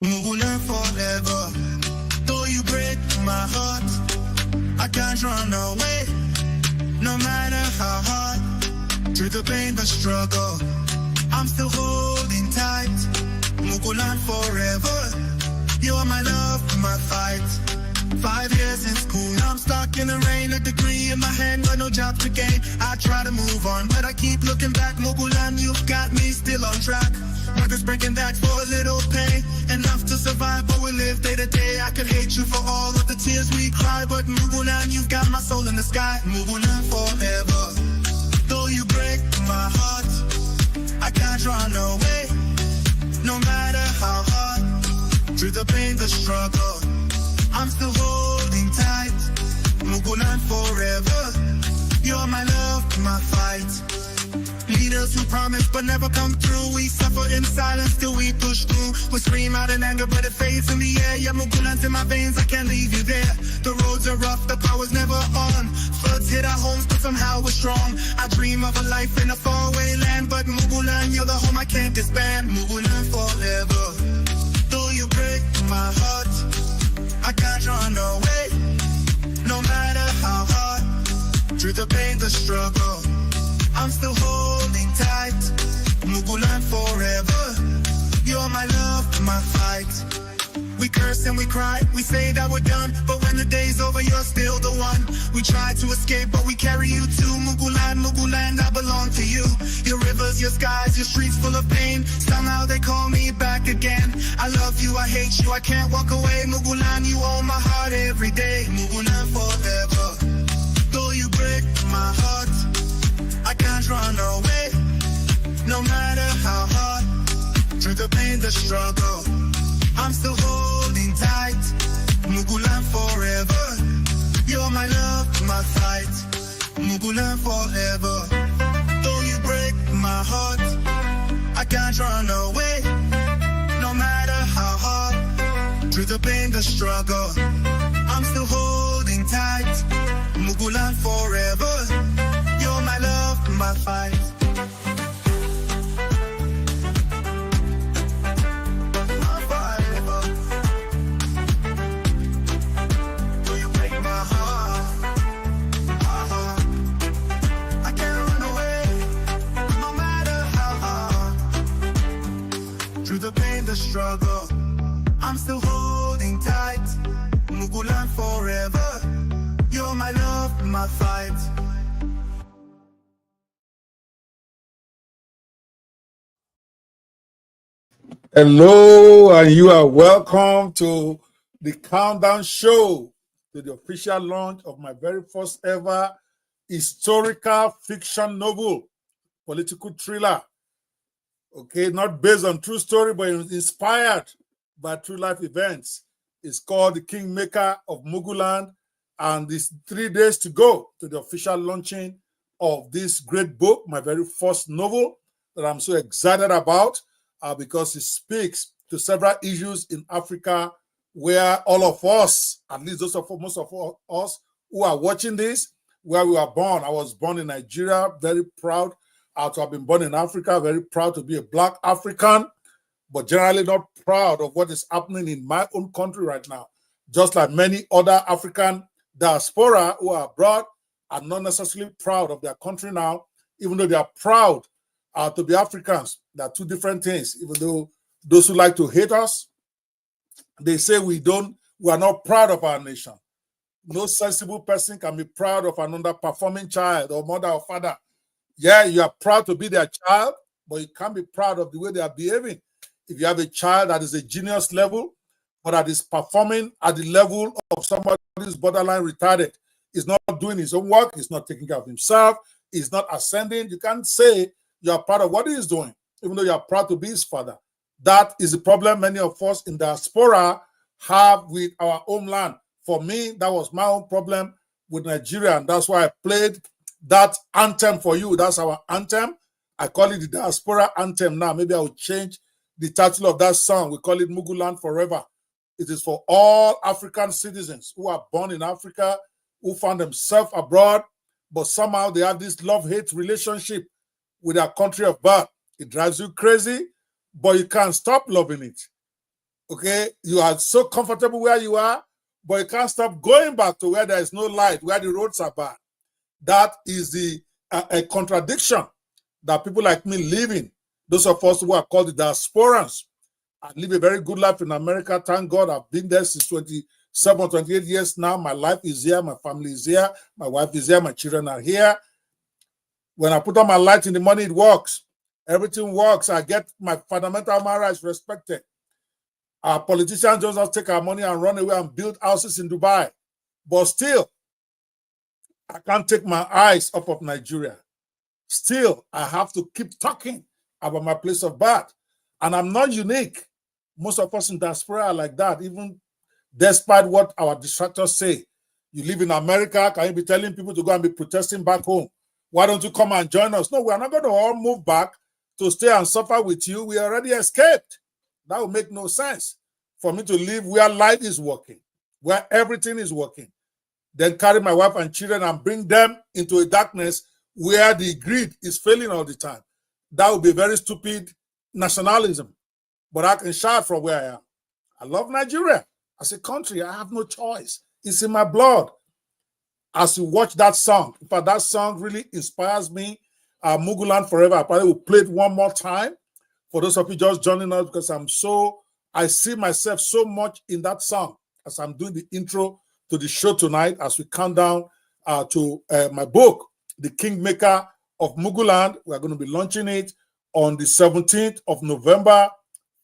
Muguland forever. Though you break my heart, I can't run away. No matter how hard, through the pain, the struggle, I'm still holding tight. Muguland forever. You are my love, my fight. 5 years in school, now I'm stuck in the rain. A degree in my hand, but no job to gain. I try to move on, but I keep looking back. Muguland, you've got me still on track. Mothers breaking back for a little pain. Enough to survive, but we live day to day. I could hate you for all of the tears we cry, but Muguland, you've got my soul in the sky. Muguland forever. Though you break my heart, I can't run away. No matter how hard, through the pain, the struggle, I'm still holding tight. Muguland forever. You're my love, my fight. Leaders who promise but never come through. We suffer in silence till we push through. We scream out in anger but it fades in the air. Yeah, Muguland's in my veins, I can't leave you there. The roads are rough, the power's never on. Floods hit our homes but somehow we're strong. I dream of a life in a faraway land, but Muguland, you're the home I can't disband. Muguland forever. Though you break my heart, I can't run away. No matter how hard, through the pain, the struggle, I'm still holding tight. Muguland forever. You're my love, my fight. We curse and we cry, we say that we're done, but when the day's over, you're still the one. We try to escape, but we carry you too. Muguland, Muguland, I belong to you. Your rivers, your skies, your streets full of pain. Somehow they call me back again. I love you, I hate you, I can't walk away. Muguland, you own my heart every day. Muguland forever. Though you break my heart, I can't run away. No matter how hard, through the pain, the struggle, I'm still holding tight. Muguland forever. You're my love, my fight. Muguland forever. Though you break my heart, I can't run away. No matter how hard, through the pain, the struggle, I'm still holding tight. Muguland forever. You're my love, my fight. The struggle, I'm still holding tight. Muguland forever. You're my love, my fight. Hello, and you are welcome to the Countdown Show, to the official launch of my very first ever historical fiction novel, political thriller. Okay, not based on true story, but inspired by true life events. It's called The Kingmaker of Muguland, and it's 3 days to go to the official launching of this great book, my very first novel that I'm so excited about because it speaks to several issues in Africa where all of us, at least most of us who are watching this, where we were born. I was born in Nigeria, very proud to have been born in Africa, very proud to be a Black African, but generally not proud of what is happening in my own country right now. Just like many other African diaspora who are abroad are not necessarily proud of their country now, even though they are proud to be Africans. There are two different things. Even though those who like to hate us, they say we are not proud of our nation. No sensible person can be proud of an underperforming child or mother or father. Yeah, you are proud to be their child, but you can't be proud of the way they are behaving. If you have a child that is a genius level, but that is performing at the level of somebody who's borderline retarded, he's not doing his own work, he's not taking care of himself, he's not ascending, you can't say you are proud of what he's doing, even though you are proud to be his father. That is the problem many of us in diaspora have with our homeland. For me, that was my own problem with Nigeria, and that's why I played that anthem for you. That's our anthem. I call it the diaspora anthem now. Maybe I will change the title of that song. We call it Muguland Forever. It is for all African citizens who are born in Africa, who found themselves abroad, but somehow they have this love-hate relationship with their country of birth. It drives you crazy, but you can't stop loving it. Okay, you are so comfortable where you are, but you can't stop going back to where there is no light, where the roads are bad. That is the a contradiction that people like me live in. Those of us who are called the diasporans. I live a very good life in America. Thank God I've been there since 27, 28 years now. My life is here. My family is here. My wife is here. My children are here. When I put on my light in the morning, it works. Everything works. I get my fundamental human rights respected. Our politicians just take our money and run away and build houses in Dubai. But still, I can't take my eyes off of Nigeria. Still, I have to keep talking about my place of birth. And I'm not unique. Most of us in diaspora are like that, even despite what our distractors say. You live in America, can you be telling people to go and be protesting back home? Why don't you come and join us? No, we're not going to all move back to stay and suffer with you. We already escaped. That would make no sense for me to live where light is working, where everything is working, then carry my wife and children and bring them into a darkness where the grid is failing all the time. That would be very stupid nationalism. But I can shout from where I am. I love Nigeria as a country. I have no choice. It's in my blood. As you watch that song, in fact, that song really inspires me. Muguland Forever. I probably will play it one more time for those of you just joining us, because I see myself so much in that song as I'm doing the intro to the show tonight as we count down to my book, The Kingmaker of Muguland. We're going to be launching it on the 17th of November,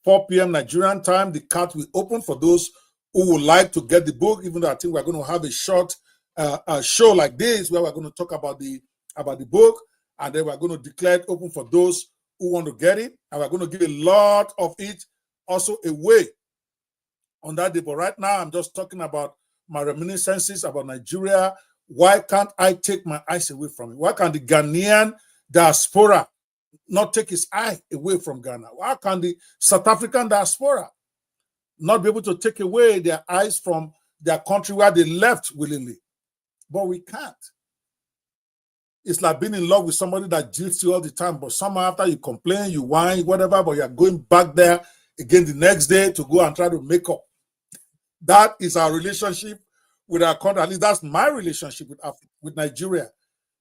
4 p.m. Nigerian time. The cart will open for those who would like to get the book, even though I think we're going to have a short show like this where we're going to talk about the book, and then we're going to declare it open for those who want to get it, and we're going to give a lot of it also away on that day. But right now, I'm just talking about my reminiscences about Nigeria. Why can't I take my eyes away from it? Why can't the Ghanaian diaspora not take his eye away from Ghana? Why can't the South African diaspora not be able to take away their eyes from their country where they left willingly? But we can't. It's like being in love with somebody that jilts you all the time, but somehow after you complain, you whine, whatever, but you're going back there again the next day to go and try to make up. That is our relationship with our country. At least that's my relationship with Nigeria.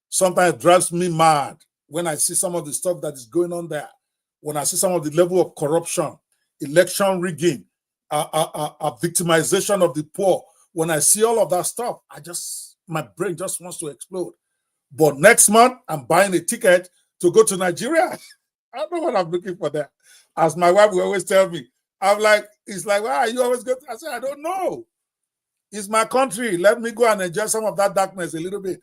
Sometimes it drives me mad when I see some of the stuff that is going on there, when I see some of the level of corruption, election rigging, victimization of the poor. When I see all of that stuff, my brain just wants to explode. But next month, I'm buying a ticket to go to Nigeria. I don't know what I'm looking for there. As my wife will always tell me, I'm like, it's like, why are you always going? I said, I don't know. It's my country. Let me go and enjoy some of that darkness a little bit.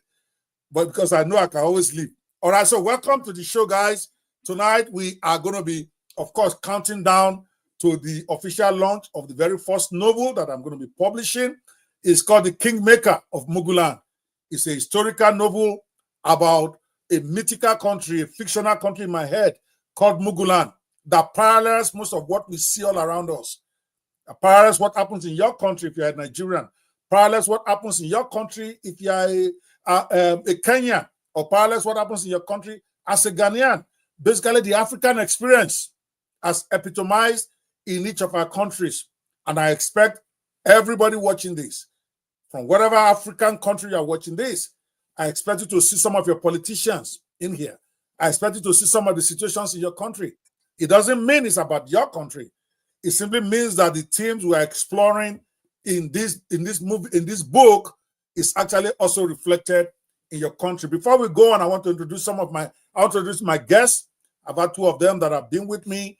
But because I know I can always leave. All right, so welcome to the show, guys. Tonight, we are going to be, of course, counting down to the official launch of the very first novel that I'm going to be publishing. It's called The Kingmaker of Muguland. It's a historical novel about a mythical country, a fictional country in my head called Muguland that parallels most of what we see all around us. Parallels what happens in your country if you're a Nigerian. Parallels what happens in your country if you're a Kenyan, or parallels what happens in your country as a Ghanaian. Basically, the African experience as epitomized in each of our countries. And I expect everybody watching this, from whatever African country you're watching this, I expect you to see some of your politicians in here. I expect you to see some of the situations in your country. It doesn't mean it's about your country. It simply means that the themes we're exploring in this book is actually also reflected in your country. Before we go on, I want to introduce my guests. I've had two of them that have been with me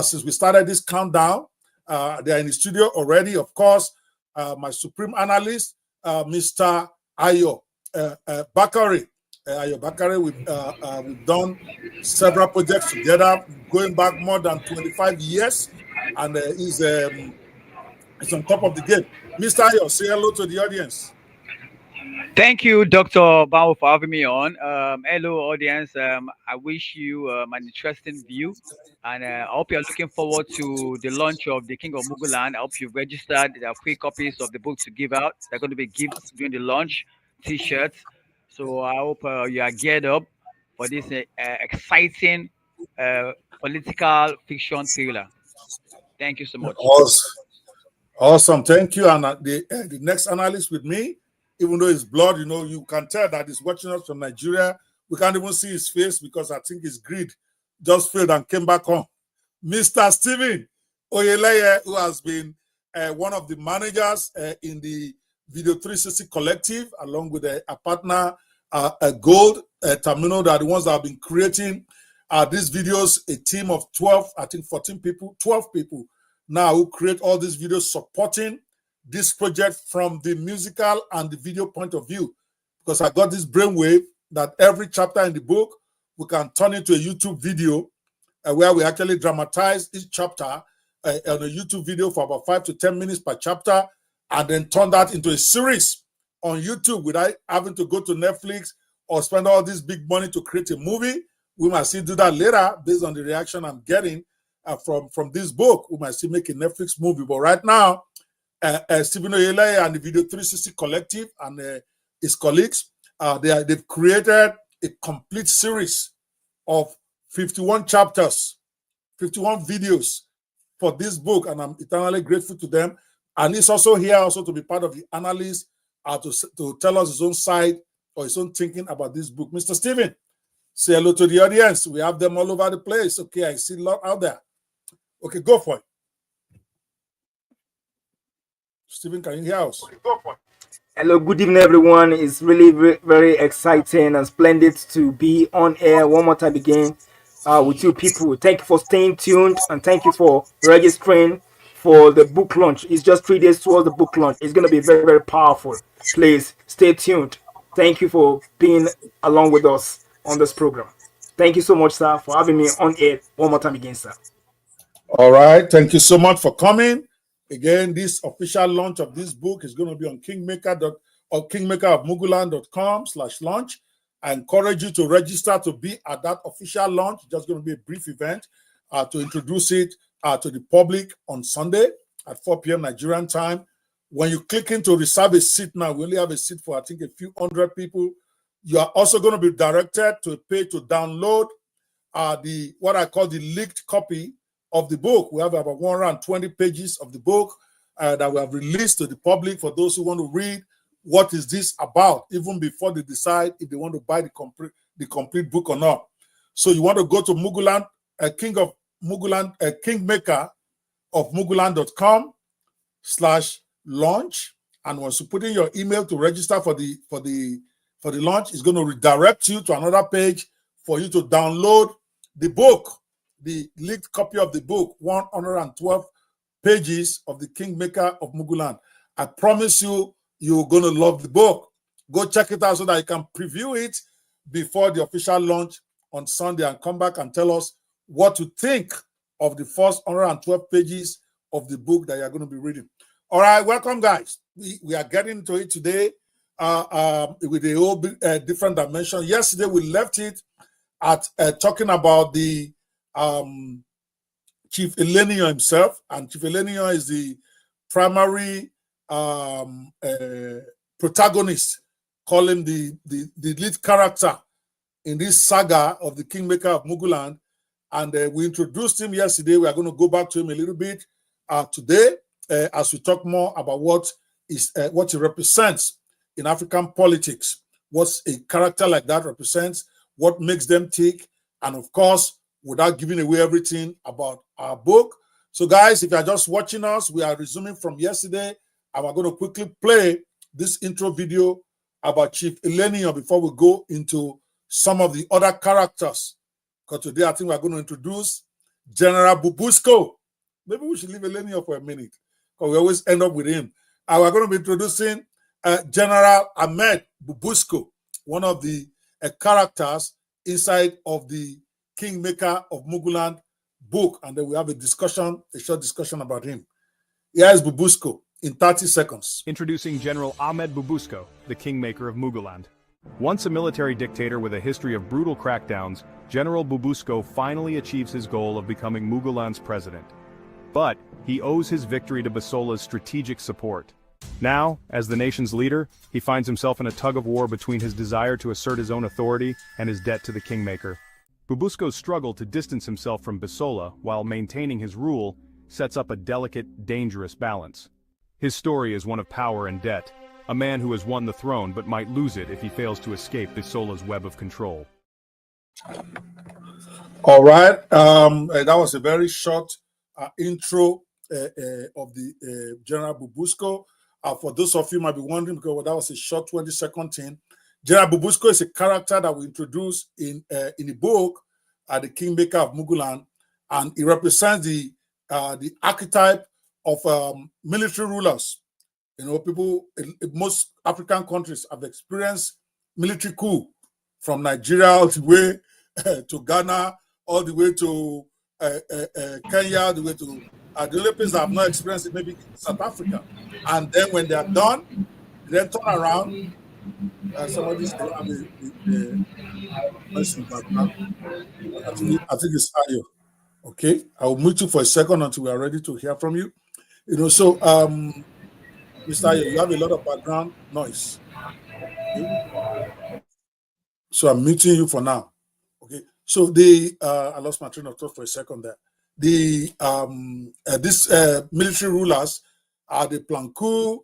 since we started this countdown. They're in the studio already, of course. My supreme analyst, Mr. Ayo Bakari. Ayo Bakari, we've done several projects together, going back more than 25 years, and he's on top of the game. Mr. Ayo, say hello to the audience. Thank you, Dr. Bao, for having me on. Hello, audience. I wish you an interesting view, and I hope you're looking forward to the launch of The King of Muguland. I hope you've registered. There are free copies of the book to give out. There are going to be gifts during the launch, T-shirts. So I hope you are geared up for this exciting political fiction thriller. Thank you so much. Awesome. Awesome. Thank you. And the next analyst with me, even though it's blood, you can tell that he's watching us from Nigeria. We can't even see his face because I think his greed just failed and came back home. Mr. Stephen Oyeleye, who has been one of the managers in the Video 360 Collective, along with a partner, Gold Terminal, that are the ones that have been creating these videos, a team of 12, I think 14 people, 12 people now who create all these videos supporting this project from the musical and the video point of view. Because I got this brainwave that every chapter in the book, we can turn into a YouTube video where we actually dramatize each chapter on a YouTube video for about 5 to 10 minutes per chapter, and then turn that into a series on YouTube without having to go to Netflix or spend all this big money to create a movie. We might still do that later based on the reaction I'm getting from this book. We might still make a Netflix movie. But right now, Stephen Oyeleye and the Video 360 Collective and his colleagues, they've created a complete series of 51 chapters, 51 videos for this book, and I'm eternally grateful to them. And he's also here also to be part of the analyst to tell us his own side or his own thinking about this book. Mr. Stephen, say hello to the audience. We have them all over the place. Okay, I see a lot out there. Okay, go for it. Stephen, can you hear us? Okay, go for it. Hello, good evening, everyone. It's really very exciting and splendid to be on air one more time again with you people. Thank you for staying tuned and thank you for registering for the book launch. It's just 3 days towards the book launch. It's going to be very powerful. Please stay tuned. Thank you for being along with us on this program. Thank you so much, sir, for having me on air one more time again, sir. All right. Thank you so much for coming. Again, this official launch of this book is going to be on Kingmaker of Muguland.com/launch. I encourage you to register to be at that official launch. It's just going to be a brief event to introduce it to the public on Sunday at 4 p.m. Nigerian time. When you click in to reserve a seat now, we only have a seat for, I think, a few hundred people. You are also going to be directed to a page to download what I call the leaked copy of the book. We have about 120 pages of the book that we have released to the public for those who want to read what is this about, even before they decide if they want to buy the complete book or not. So you want to go to Muguland, Kingmaker of Muguland.com/launch, and once you put in your email to register for the launch, it's going to redirect you to another page for you to download the book, the leaked copy of the book, 112 pages of the Kingmaker of Muguland. I promise you, you're going to love the book. Go check it out so that you can preview it before the official launch on Sunday and come back and tell us what you think of the first 112 pages of the book that you're going to be reading. All right, welcome, guys. We are getting into it today with a whole different dimension. Yesterday, we left it at talking about the Chief Elenio himself, and Chief Elenio is the primary protagonist, call him the lead character in this saga of the Kingmaker of Muguland. And we introduced him yesterday. We are going to go back to him a little bit today as we talk more about what he represents in African politics, what a character like that represents, what makes them tick, and of course, without giving away everything about our book. So guys, if you're just watching us, we are resuming from yesterday, and we're going to quickly play this intro video about Chief Elenio before we go into some of the other characters. Because today I think we're going to introduce General Bubusco. Maybe we should leave Elenio for a minute, because we always end up with him. And we're going to be introducing General Ahmed Bubusco, one of the characters inside of the Kingmaker of Muguland book, and then we have a short discussion about him. Here is Bubusco in 30 seconds. Introducing General Ahmed Bubusco, the Kingmaker of Muguland. Once a military dictator with a history of brutal crackdowns, General Bubusco finally achieves his goal of becoming Muguland's president. But he owes his victory to Basola's strategic support. Now, as the nation's leader, he finds himself in a tug-of-war between his desire to assert his own authority and his debt to the Kingmaker. Bubusco's struggle to distance himself from Basola while maintaining his rule sets up a delicate, dangerous balance. His story is one of power and debt, a man who has won the throne but might lose it if he fails to escape the Sola's web of control. All right. That was a very short intro of the General Bubusco. For those of you might be wondering, because that was a short 20-second thing. General Bubusco is a character that we introduced in the book, The Kingmaker of Muguland, and he represents the archetype of military rulers. You know, people in most African countries have experienced military coup, from Nigeria all the way to Ghana, all the way to Kenya, all the way to the only place that have not experienced it, maybe South Africa. And then when they are done, they then turn around. Somebody's still have a person background. I think it's Ayo. Okay, I will mute you for a second until we are ready to hear from you. You know, so Mr. Ayo, you have a lot of background noise. Okay? So I'm muting you for now. Okay. So I lost my train of thought for a second there. These military rulers are the Planku.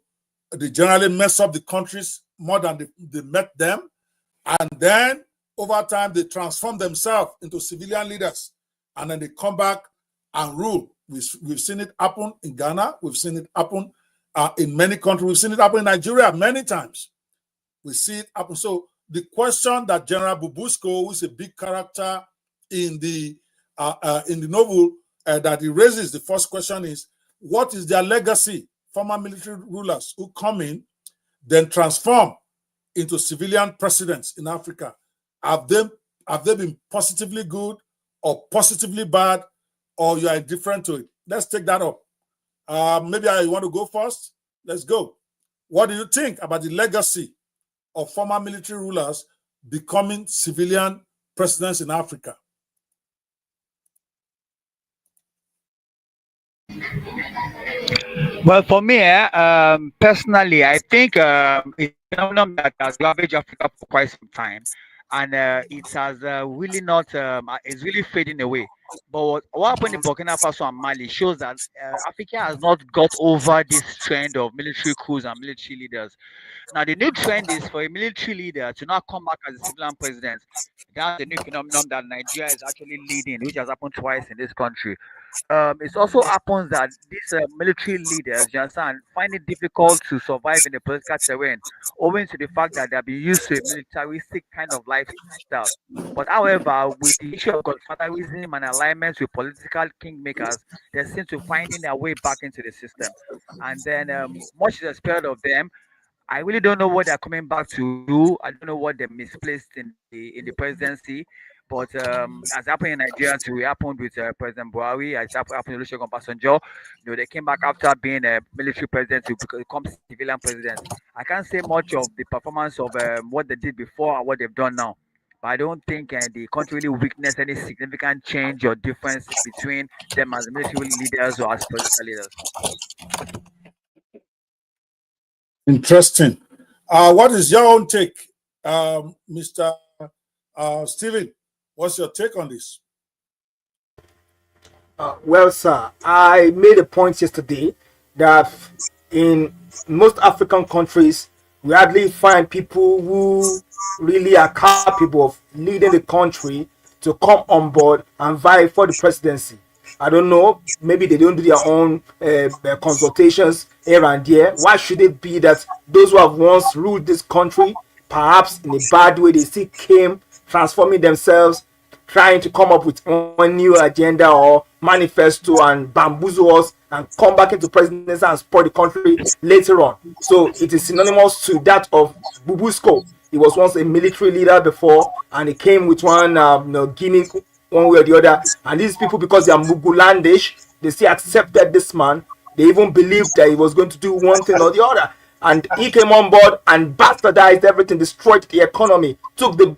They generally mess up the countries more than they met them, and then over time they transform themselves into civilian leaders, and then they come back and rule. We've seen it happen in Ghana. We've seen it happen in many countries. We've seen it happen in Nigeria many times. We see it happen. So the question that General Bubusco, who is a big character in the novel, that he raises, the first question is, what is their legacy? Former military rulers who come in, then transform into civilian presidents in Africa. Have they been positively good or positively bad, or you are indifferent to it? Let's take that up. Maybe I want to go first. Let's go. What do you think about the legacy of former military rulers becoming civilian presidents in Africa? Well, for me, personally, I think it's a phenomenon that has ravaged Africa for quite some time, and it has really not, it's really fading away. But what happened in Burkina Faso and Mali shows that Africa has not got over this trend of military coups and military leaders. Now, the new trend is for a military leader to not come back as a civilian president. That's the new phenomenon that Nigeria is actually leading, which has happened twice in this country. It also happens that these military leaders, you understand, find it difficult to survive in the political terrain, owing to the fact that they've been used to a militaristic kind of lifestyle. But however, with the issue of godfatherism and alignments with political kingmakers, they seem to finding their way back into the system. And then much is expected of them. I really don't know what they're coming back to do. I don't know what they misplaced in the presidency. But as happened in Nigeria too, it happened with President Buhari, as happened with Olusegun Obasanjo. You know, they came back after being a military president to become civilian president. I can't say much of the performance of what they did before and what they've done now. But I don't think the country really witnessed any significant change or difference between them as military leaders or as political leaders. Interesting. What is your own take, Mr. Stephen? What's your take on this? Well, sir, I made a point yesterday that in most African countries, we hardly find people who really are capable of leading the country to come on board and vie for the presidency. I don't know, maybe they don't do their own consultations here and there. Why should it be that those who have once ruled this country, perhaps in a bad way, they still came transforming themselves, trying to come up with one new agenda or manifesto and bamboozle us and come back into presidency and spoil the country later on. So it is synonymous to that of Bubusco. He was once a military leader before, and he came with one gimmick one way or the other. And these people, because they are Mugulandish, they still accepted this man. They even believed that he was going to do one thing or the other. And he came on board and bastardized everything, destroyed the economy, took the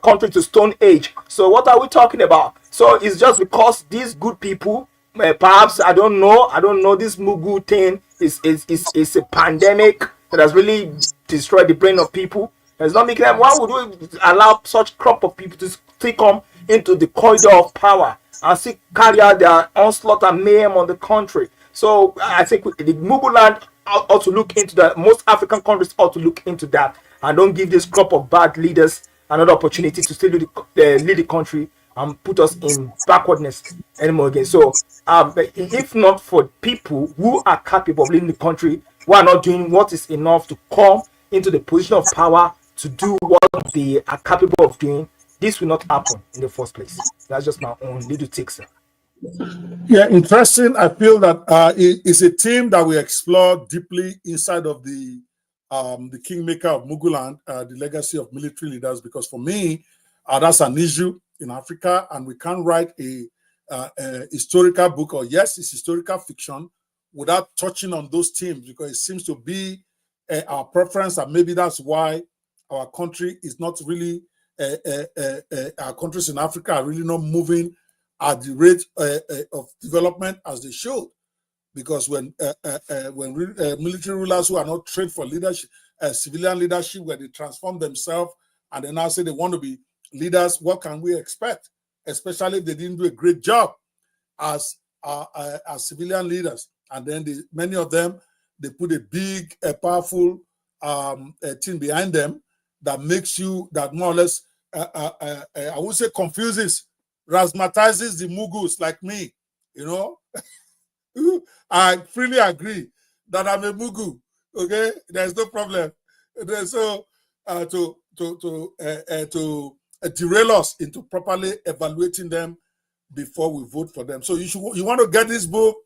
country to stone age. So what are we talking about? So it's just because these good people, perhaps I don't know. This Mugu thing is a pandemic that has really destroyed the brain of people. It's not making them. Why would we allow such crop of people to still come into the corridor of power and still carry out their onslaught and mayhem on the country? So I think the Muguland ought to look into that. Most African countries ought to look into that and don't give this crop of bad leaders another opportunity to still lead the country and put us in backwardness anymore again. So if not for people who are capable of leading the country, who are not doing what is enough to come into the position of power to do what they are capable of doing, this will not happen in the first place. That's just my own little take, sir. Yeah, interesting. I feel that it's a theme that we explore deeply inside of the Kingmaker of Muguland, the legacy of military leaders, because for me, that's an issue in Africa, and we can't write a historical book, or yes, it's historical fiction, without touching on those themes, because it seems to be our preference, and maybe that's why our country is not really, our countries in Africa are really not moving at the rate of development as they should, because when military rulers who are not trained for leadership, civilian leadership, where they transform themselves and then now say they want to be leaders, what can we expect? Especially if they didn't do a great job as civilian leaders, and then many of them, they put a big, powerful thing behind them that makes you, that more or less, I would say confuses, razzmatazes the Mughals like me, you know. I freely agree that I'm a Mughal. Okay, there's no problem. So to derail us into properly evaluating them before we vote for them. So you want to get this book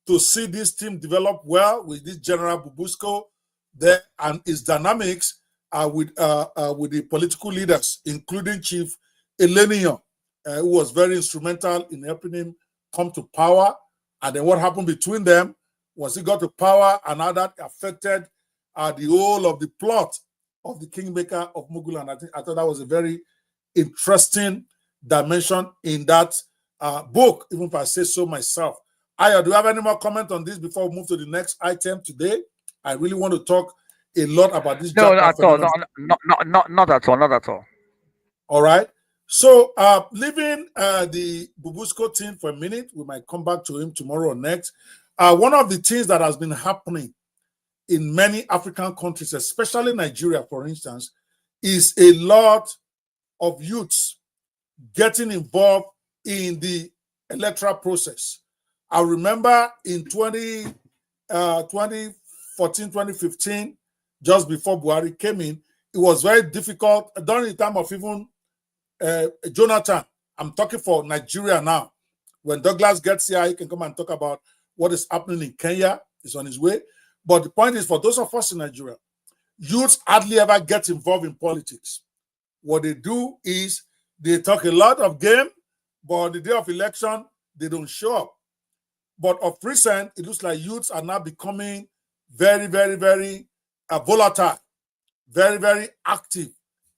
to see this team develop well with this General Bubusco there and its dynamics with the political leaders, including Chief Elenion, who was very instrumental in helping him come to power. And then what happened between them once he got to power, and how that affected the whole of the plot of the Kingmaker of Muguland. I thought that was a very interesting dimension in that book, even if I say so myself. Aya, do you have any more comment on this before we move to the next item today? I really want to talk a lot about this. No, not at all. Not at all. Not at all. All right. So, leaving the Bubusco team for a minute, we might come back to him tomorrow or next. One of the things that has been happening in many African countries, especially Nigeria, for instance, is a lot of youths getting involved in the electoral process. I remember in 2014, 2015, just before Buhari came in, it was very difficult during the time of even Jonathan. I'm talking for Nigeria now. When Douglas gets here, he can come and talk about what is happening in Kenya. He's on his way. But the point is, for those of us in Nigeria, youths hardly ever get involved in politics. What they do is they talk a lot of game, but on the day of election, they don't show up. But of recent, it looks like youths are now becoming very, very, very volatile, very, very active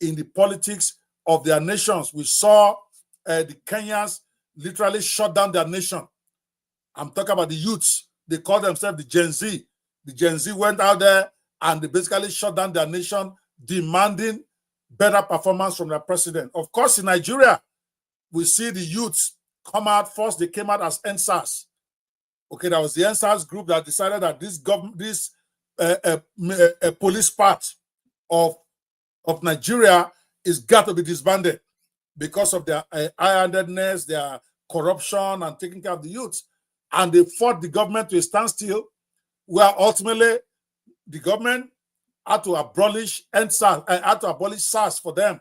in the politics of their nations. We saw the Kenyans literally shut down their nation. I'm talking about the youths. They call themselves the Gen Z. The Gen Z went out there and they basically shut down their nation, demanding better performance from their president. Of course, in Nigeria, we see the youths come out first. They came out as NSAS. Okay, that was the NSAS group that decided that this police part of Nigeria is got to be disbanded because of their high-handedness, their corruption, and taking care of the youths. And they fought the government to a standstill, where ultimately the government had to abolish NSAS, had to abolish SARS for them.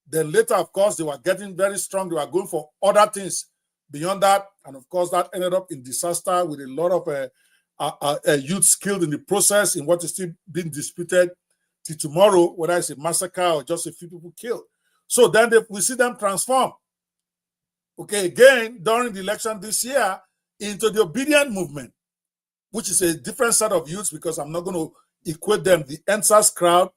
Then later, of course, they were getting very strong. They were going for other things beyond that. And of course, that ended up in disaster with a lot of youth killed in the process, in what is still being disputed till tomorrow, whether it's a massacre or just a few people killed. So then we see them transform. Okay, again, during the election this year, into the obedient movement, which is a different set of youths, because I'm not going to equate them. The NSAS crowd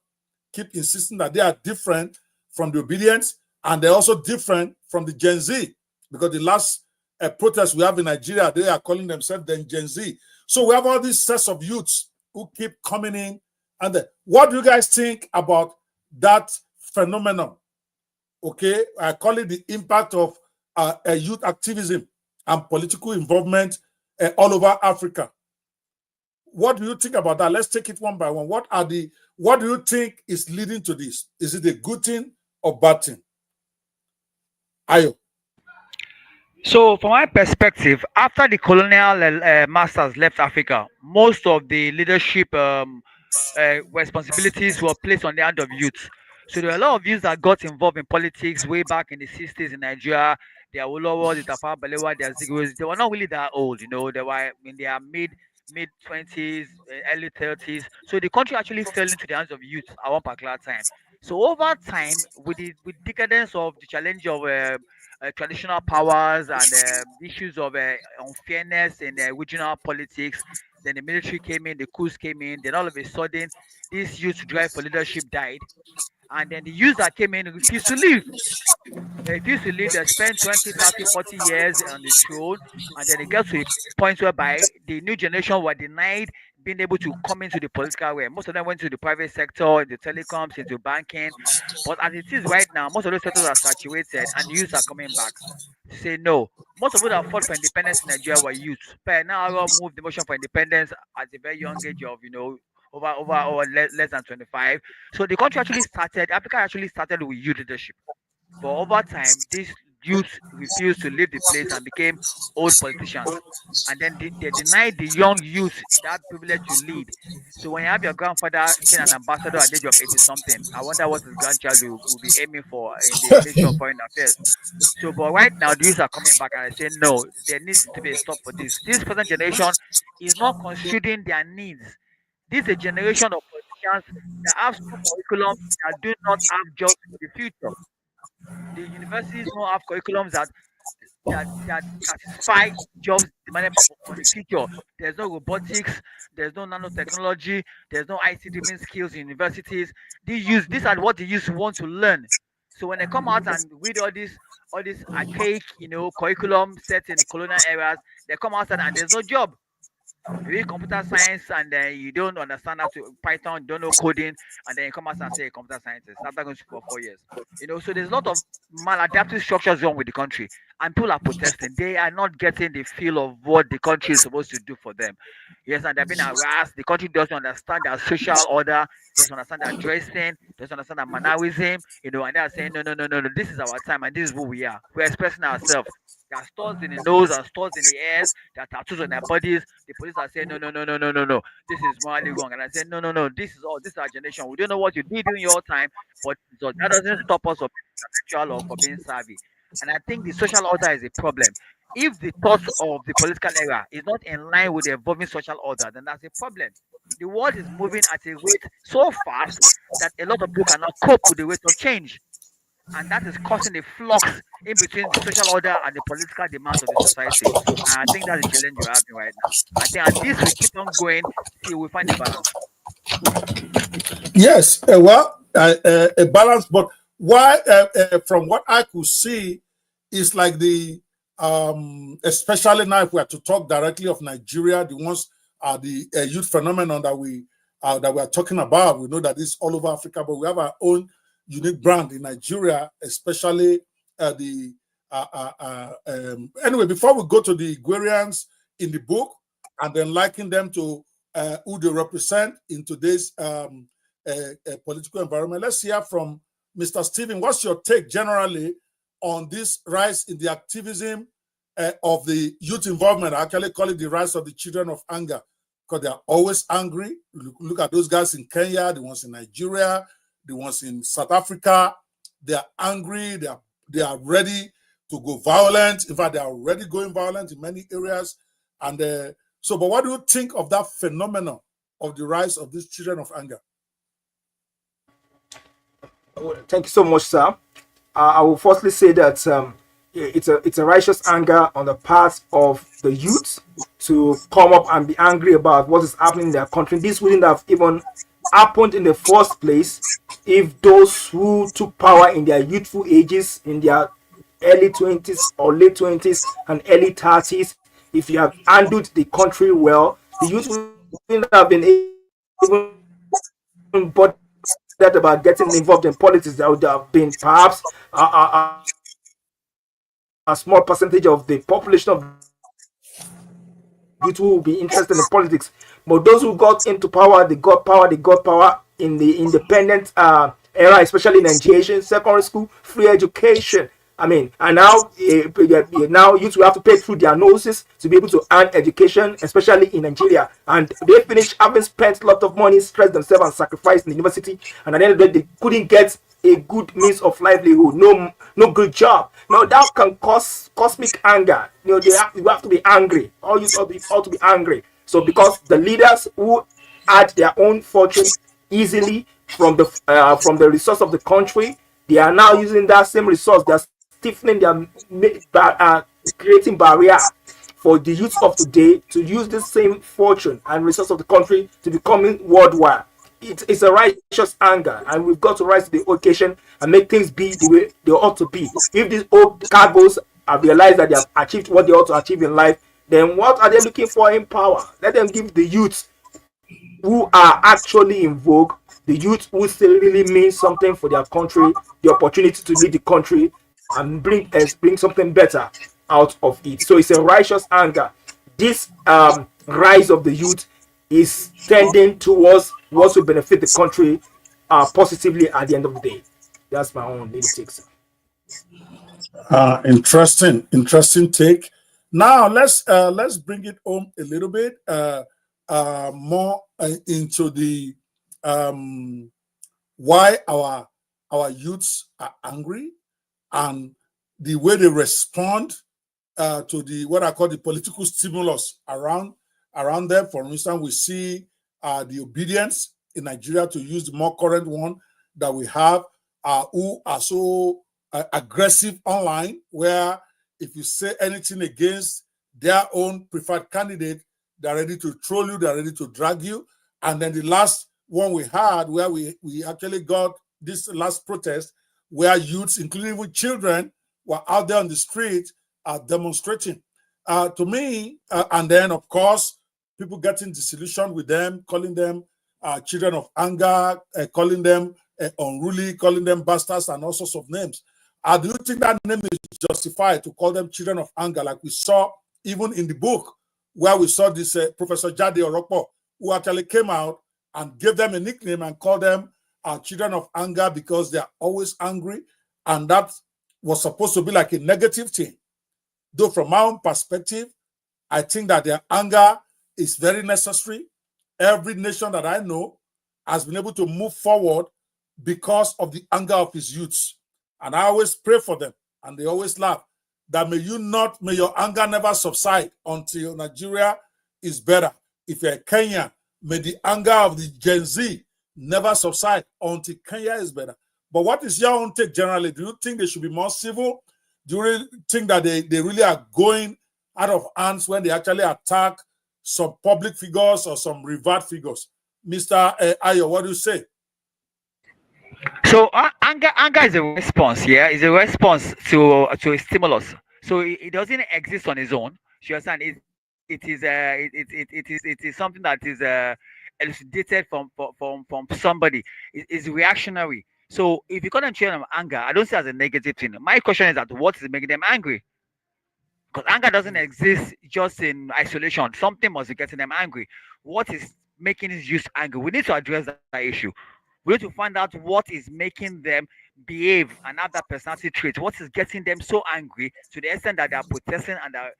keep insisting that they are different from the obedience, and they're also different from the Gen Z, because the last protest we have in Nigeria, they are calling themselves the Gen Z. So we have all these sets of youths who keep coming in. And what do you guys think about that phenomenon? Okay, I call it the impact of youth activism and political involvement all over Africa. What do you think about that? Let's take it one by one. What do you think is leading to this? Is it a good thing or bad thing? Ayo. So, from my perspective, after the colonial masters left Africa, most of the leadership responsibilities were placed on the hand of youth. So there were a lot of youths that got involved in politics way back in the 60s in Nigeria. The Awolowo, the Tafawa Balewa, the Azigwe, they were not really that old, you know. They were in their mid 20s, early 30s. So the country actually fell into the hands of youth at one particular time. So over time, with decadence of the challenge of traditional powers and issues of unfairness in regional politics, then the military came in, the coups came in, then all of a sudden, this youth drive for leadership died. And then the youth that came in refused to leave. They refused to leave. They spent 20, 30, 40 years on the throne. And then it gets to a point whereby the new generation were denied being able to come into the political realm. Most of them went to the private sector, the telecoms, into banking. But as it is right now, most of those sectors are saturated and youths are coming back to say no. Most of those that fought for independence in Nigeria were youth. But now I moved the motion for independence at a very young age of, less than 25. So the country actually started, Africa actually started with youth leadership. But over time, these youth refused to leave the place and became old politicians. And then they denied the young youth that privilege to lead. So when you have your grandfather being an ambassador at the age of 80 something, I wonder what his grandchild will be aiming for in the Ministry of Foreign Affairs. So, but right now, the youth are coming back and I say, no, there needs to be a stop for this. This present generation is not considering their needs. This is a generation of politicians that have school curriculums that do not have jobs for the future. The universities don't have curriculums that satisfy jobs demanded for the future. There's no robotics, there's no nanotechnology, there's no IT driven skills in universities. These are what the youth want to learn. So when they come out and read all this archaic, curriculum set in the colonial eras, they come outside and there's no job. You read computer science and then you don't understand how to Python, don't know coding, and then you come out and say a computer scientist after going to school for 4 years. So there's a lot of maladaptive structures wrong with the country, and people are protesting. They are not getting the feel of what the country is supposed to do for them. Yes, and they've been harassed. The country doesn't understand their social order, doesn't understand their dressing, doesn't understand their mannerism, and they are saying, no, no, no, no, no, this is our time and this is who we are. We're expressing ourselves. There are stores in the nose and stores in the ears. There are tattoos on their bodies. The police are saying, no, no, no, no, no, no, no. This is morally wrong. And I said, no, no, no. This is our generation. We don't know what you did in your time, but so that doesn't stop us from being intellectual or for being savvy. And I think the social order is a problem. If the thoughts of the political era is not in line with the evolving social order, then that's a problem. The world is moving at a rate so fast that a lot of people cannot cope with the rate of change, and that is causing a flux in between the social order and the political demands of the society. And I think that's the challenge we're having right now. I think, and this will keep on going till we find a balance. Yes, a balance, but why? From what I could see, is like the especially now if we are to talk directly of Nigeria, the ones are the youth phenomenon that we are talking about. We know that it's all over Africa, but we have our own unique brand in Nigeria, especially the anyway. Before we go to the Iguarians in the book and then liken them to who they represent in today's political environment, let's hear from Mr. Stephen. What's your take generally on this rise in the activism of the youth involvement? I actually call it the rise of the children of anger, because they are always angry. Look at those guys in Kenya, the ones in Nigeria, the ones in South Africa. They are angry. They are ready to go violent. In fact, they are already going violent in many areas. And but what do you think of that phenomenon of the rise of these children of anger? Thank you so much, sir. I will firstly say that it's a righteous anger on the part of the youth to come up and be angry about what is happening in their country. This wouldn't have even happened in the first place if those who took power in their youthful ages, in their early 20s or late 20s and early 30s, if you have handled the country well, the youth wouldn't have been even bothered about getting involved in politics. There would have been perhaps a small percentage of the population of youth who will be interested in politics. But those who got into power, they got power. They got power in the independent era, especially in Nigeria, secondary school, free education. I mean, and now now youth will have to pay through their noses to be able to earn education, especially in Nigeria. And they finish having spent a lot of money, stressed themselves, and sacrificed in the university. And at the end of the day, they couldn't get a good means of livelihood, no good job. Now that can cause cosmic anger. You have to be angry. All you ought to be angry. So because the leaders who add their own fortune easily from the resource of the country, they are now using that same resource. They're stiffening creating barrier for the youth of today to use the same fortune and resource of the country to becoming worldwide. It's a righteous anger, and we've got to rise to the occasion and make things be the way they ought to be. If these old cargoes have realized that they have achieved what they ought to achieve in life, then what are they looking for in power? Let them give the youth who are actually in vogue, the youth who still really mean something for their country, the opportunity to lead the country and bring something better out of it. So it's a righteous anger. This rise of the youth is tending towards what will benefit the country positively at the end of the day. That's my own little take. Interesting take. Now let's bring it home a little bit more into the why our youths are angry and the way they respond to the what I call the political stimulus around them. For instance, we see the obedience in Nigeria, to use the more current one that we have, who are so aggressive online, where if you say anything against their own preferred candidate, they're ready to troll you, they're ready to drag you. And then the last one we had, where we actually got this last protest, where youths, including with children, were out there on the street demonstrating. To me, and then, of course, people getting disillusioned with them, calling them children of anger, calling them unruly, calling them bastards, and all sorts of names. Do you think that name is justified to call them children of anger, like we saw even in the book, where we saw this Professor Jade Orokpo, who actually came out and gave them a nickname and called them children of anger because they are always angry, and that was supposed to be like a negative thing. Though from my own perspective, I think that their anger is very necessary. Every nation that I know has been able to move forward because of the anger of his youths. And I always pray for them, and they always laugh, that may your anger never subside until Nigeria is better. If you're a Kenyan, may the anger of the Gen Z never subside until Kenya is better. But what is your own take generally? Do you think they should be more civil? Do you really think that they really are going out of hands when they actually attack some public figures or some revered figures? Mr. Ayo, what do you say? So anger is a response. Yeah, it's a response to a stimulus. So it doesn't exist on its own. You understand? It is something that is elucidated from somebody. It's reactionary. So if you call them children of anger, I don't see it as a negative thing. My question is that what is making them angry? Because anger doesn't exist just in isolation. Something must be getting them angry. What is making these youth angry? We need to address that issue. We need to find out what is making them behave and have that personality trait. What is getting them so angry to the extent that they are protesting and they're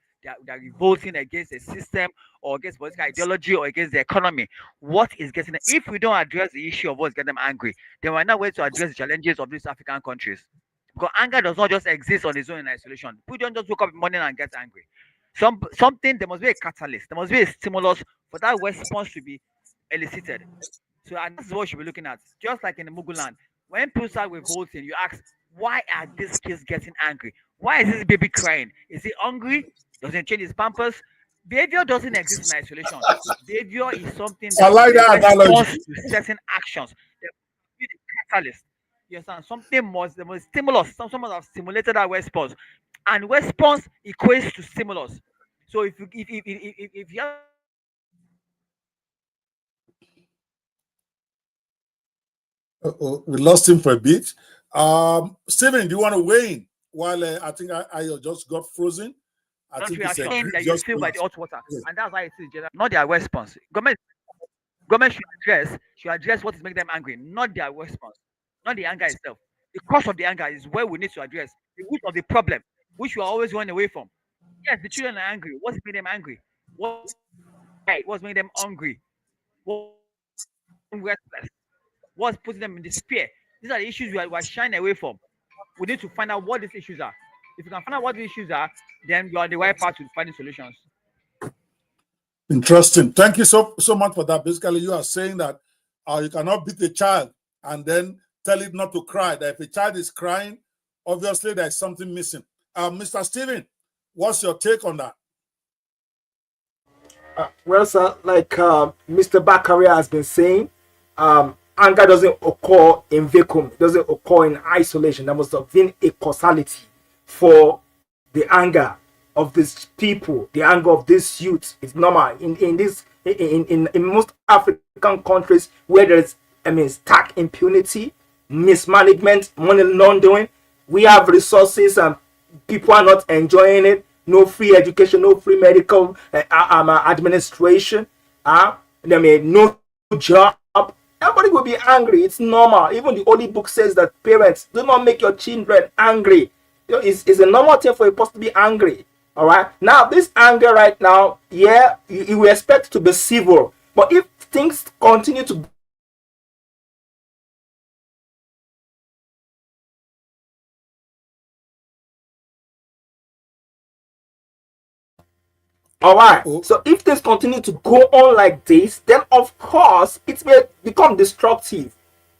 revolting against the system or against political ideology or against the economy. What is getting them? If we don't address the issue of what's getting them angry, then we're not going to address the challenges of these African countries. Because anger does not just exist on its own in isolation. People don't just wake up in the morning and get angry. Something, there must be a catalyst, there must be a stimulus for that response to be elicited. So and that's what you should be looking at. Just like in the Muguland, when people start revolting, you ask, why are these kids getting angry? Why is this baby crying? Is he hungry? Does he change his pampers? Behavior doesn't exist in isolation. Behavior is something I that like is a that response analogy. to certain actions. There must be the catalyst. You understand? There must stimulus. Someone have stimulated that response, and response equates to stimulus. So if you have We lost him for a bit. Stephen, do you want to weigh in? While I think I just got frozen. I Don't think we it's a assume that you grievous feel by the point. hot water, Yeah. and that's why it is general, not their response. Government should address what is making them angry, not their response, not the anger itself. The cause of the anger is where we need to address the root of the problem, which we are always running away from. Yes, the children are angry. What's making them angry? Why? What's making them hungry? What's making them restless? What's putting them in despair? These are the issues we are shying away from. We need to find out what these issues are. If you can find out what the issues are, then you're on the right path to finding solutions. Interesting. Thank you so much for that. Basically, you are saying that you cannot beat a child and then tell it not to cry. That if a child is crying, obviously there's something missing. Mr. Steven, what's your take on that? Well, sir, like Mr. Bakaria has been saying, anger doesn't occur in vacuum. It doesn't occur in isolation. There must have been a causality for the anger of these people, the anger of this youth. It's normal in most African countries where there's stark impunity, mismanagement, money laundering. We have resources and people are not enjoying it. No free education, no free medical administration. No job. Everybody will be angry. It's normal. Even the Holy Book says that parents, do not make your children angry. It's a normal thing for a person to be angry. All right. Now, this anger right now, yeah, you will expect to be civil. But if things continue to all right. So if things continue to go on like this, then of course it will become destructive.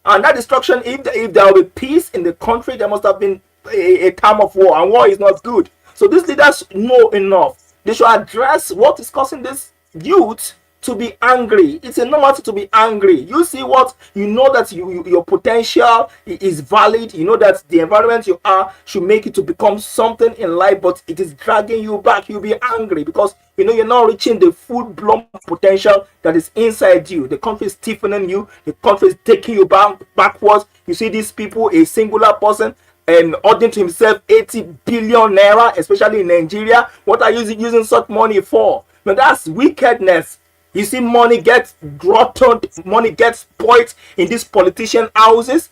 And that destruction, if there will be peace in the country, there must have been a time of war, and war is not good. So these leaders know enough. They should address what is causing this youth to be angry. It's a normal thing to be angry. You see what you know that your potential is valid. You know that the environment you are should make you to become something in life, but it is dragging you back. You'll be angry because you know you're not reaching the full-blown potential that is inside you. The country is stiffening you. The country is taking you backwards. You see these people, a singular person and ordering to himself 80 billion naira, especially in Nigeria. What are you using such money for? Now that's wickedness. You see, money gets glutted, money gets spoiled in these politician houses,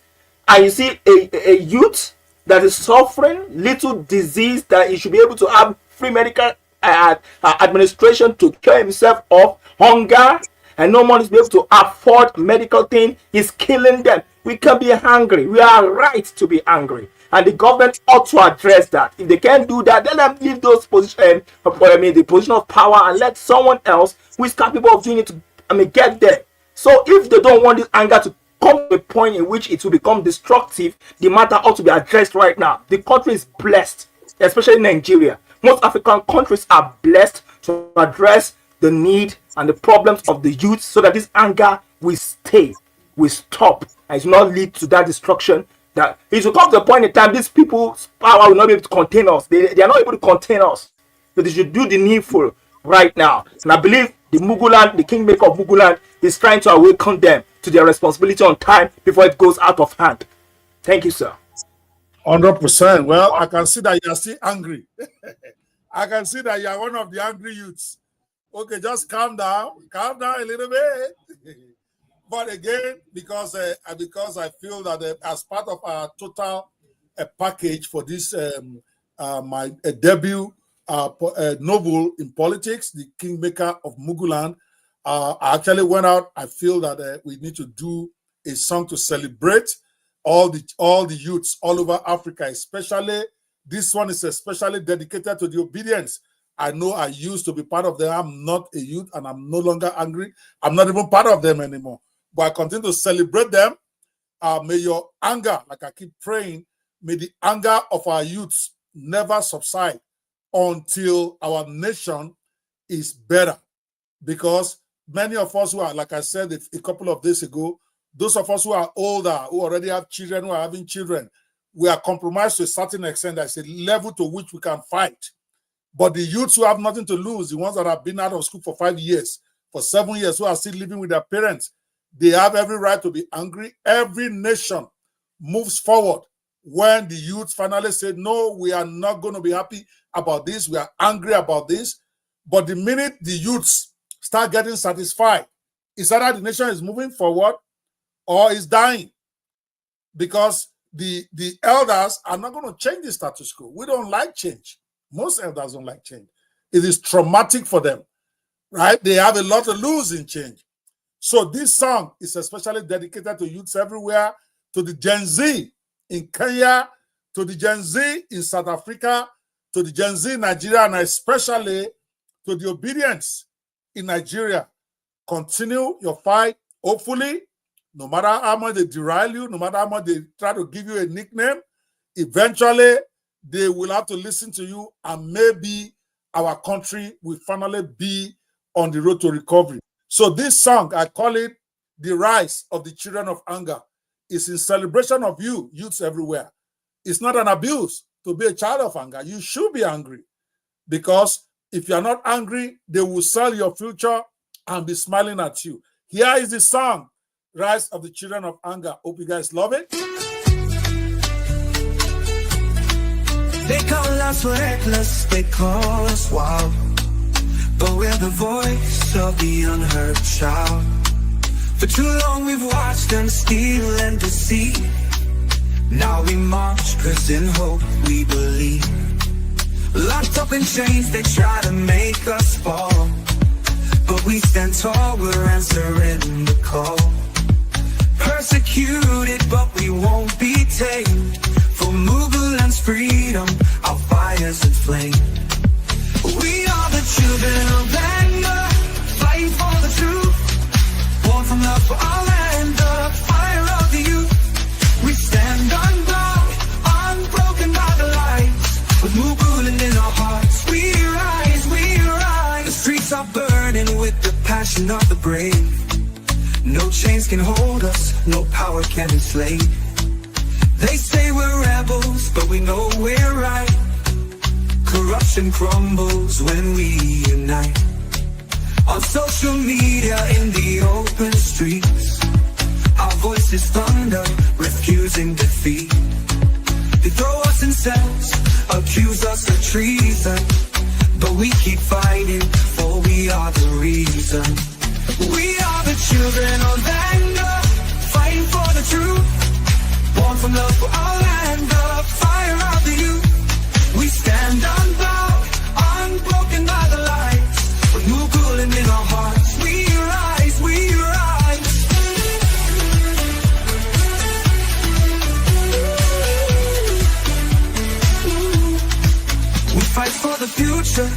and you see a youth that is suffering little disease that he should be able to have free medical administration to cure himself of hunger, and no one is able to afford medical thing. Is killing them. We can be angry. We are right to be angry. And the government ought to address that. If they can't do that, then let them leave those positions, the position of power, and let someone else who is capable of doing it to get there. So if they don't want this anger to come to a point in which it will become destructive, the matter ought to be addressed right now. The country is blessed, especially Nigeria. Most African countries are blessed to address the need and the problems of the youth so that this anger will stay, will stop, and it will not lead to that destruction. That it will come to a point in time these people's power will not be able to contain us. They are not able to contain us. So they should do the needful right now. And I believe the Kingmaker of Muguland, is trying to awaken them to their responsibility on time before it goes out of hand. Thank you, sir. 100%. Well, I can see that you are still angry. I can see that you are one of the angry youths. Okay, just calm down a little bit. But again, because I feel that as part of our total package for this my debut novel in politics, The Kingmaker of Muguland, I actually went out. I feel that we need to do a song to celebrate all the youths all over Africa, especially this one is especially dedicated to the obedience. I know I used to be part of them. I'm not a youth and I'm no longer angry. I'm not even part of them anymore. But I continue to celebrate them. May your anger, like I keep praying, may the anger of our youths never subside until our nation is better. Because many of us who are, like I said a couple of days ago, those of us who are older, who already have children, who are having children, we are compromised to a certain extent. There's a level to which we can fight. But the youths who have nothing to lose, the ones that have been out of school for 5 years, for 7 years, who are still living with their parents, they have every right to be angry. Every nation moves forward when the youth finally say, no, we are not going to be happy about this, we are angry about this. But the minute the youths start getting satisfied, it's either the nation is moving forward or is dying, because the elders are not going to change the status quo. We don't like change. Most elders don't like change. It is traumatic for them, right? They have a lot to lose in change. So this song is especially dedicated to youths everywhere, to the Gen Z in Kenya, to the Gen Z in South Africa, to the Gen Z in Nigeria, and especially to the obedience in Nigeria. Continue your fight. Hopefully, no matter how much they derail you, no matter how much they try to give you a nickname, eventually they will have to listen to you, and maybe our country will finally be on the road to recovery. So this song, I call it The Rise of the Children of Anger. It's in celebration of you, youths everywhere. It's not an abuse to be a child of anger. You should be angry, because if you're not angry, they will sell your future and be smiling at you. Here is the song, Rise of the Children of Anger. Hope you guys love it. They call us reckless, they call us wild, but we're the voice of the unheard child. For too long we've watched them steal and deceive. Now we march, cause in hope we believe. Locked up in chains, they try to make us fall, but we stand tall, we're answering the call. Persecuted, but we won't be tamed. For Muguland's freedom, our fires inflame. We are the children of anger, fighting for the truth. Born from love for our land, the fire of the youth. We stand unbowed, unbroken by the lights. With Muguland in our hearts, we rise, we rise. The streets are burning with the passion of the brave. No chains can hold us, no power can enslave. They say we're rebels, but we know we're right. Corruption crumbles when we unite. On social media, in the open streets, our voices thunder, refusing defeat. They throw us in cells, accuse us of treason, but we keep fighting, for we are the reason. We are the children of anger, fighting for the truth. Born from love for our land, the fire of the youth. We stand unbowed, unbroken by the lights. With Muguland in our hearts, we rise, we rise. We fight for the future,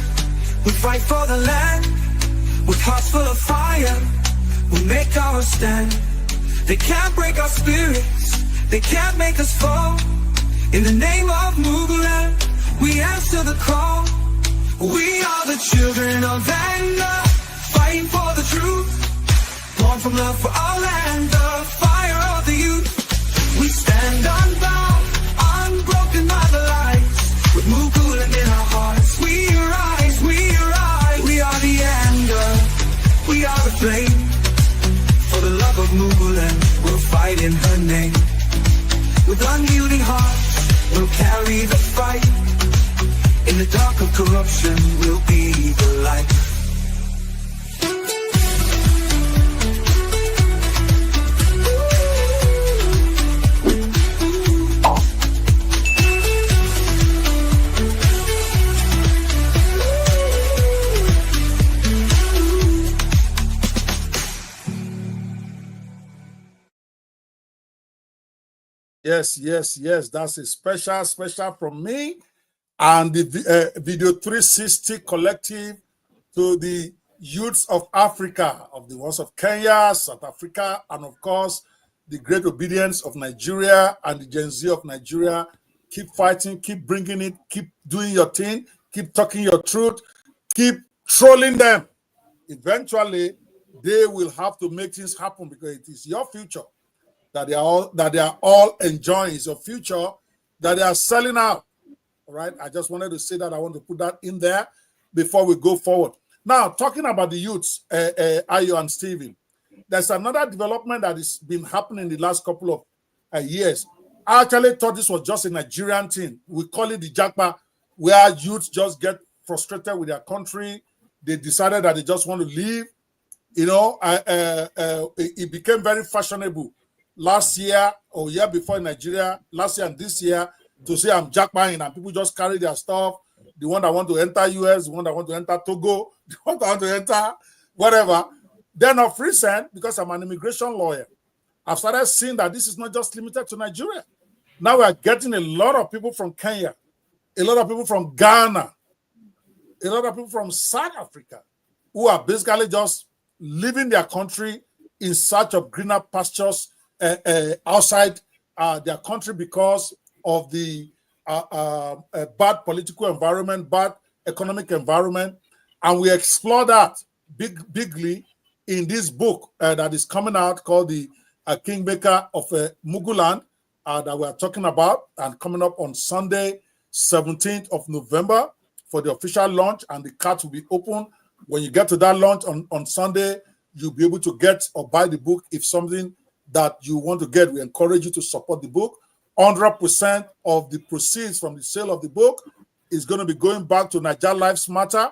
we fight for the land. With hearts full of fire, we make our stand. They can't break our spirits, they can't make us fall. In the name of Muguland, we answer the call. We are the children of anger, fighting for the truth. Born from love for our land, the fire of the youth. We stand unbound, unbroken by the lights. With Muguland in our hearts, we rise, we rise. We are the anger, we are the flame. For the love of Muguland, we'll fight in her name. With unyielding hearts, we'll carry the fight. In the dark of corruption, we'll be the light. Yes, yes, yes. That's a special from me and the Video 360 Collective to the youths of Africa, of the ones of Kenya, South Africa, and of course, the great obedience of Nigeria and the Gen Z of Nigeria. Keep fighting, keep bringing it, keep doing your thing, keep talking your truth, keep trolling them. Eventually, they will have to make things happen, because it is your future that they are all enjoying. It's your future that they are selling out. All right. I just wanted to say that. I want to put that in there before we go forward. Now, talking about the youths, Ayo and Stephen, there's another development that has been happening in the last couple of years. I actually thought this was just a Nigerian thing. We call it the Japa. where youth just get frustrated with their country. They decided that they just want to leave. It became very fashionable last year or year before in Nigeria, last year and this year, to say I'm jackpotting, and people just carry their stuff. The one that want to enter US, the one that want to enter Togo, the one that want to enter whatever. Then of recent, because I'm an immigration lawyer, I've started seeing that this is not just limited to Nigeria. Now we are getting a lot of people from Kenya, a lot of people from Ghana, a lot of people from South Africa, who are basically just leaving their country in search of greener pastures outside their country because of the bad political environment, bad economic environment. And we explore that bigly in this book that is coming out called the Kingmaker of Muguland that we're talking about, and coming up on Sunday, 17th of November for the official launch, and the cart will be open. When you get to that launch on Sunday, you'll be able to get or buy the book. If something that you want to get, we encourage you to support the book. 100% of the proceeds from the sale of the book is going to be going back to Niger Lives Matter.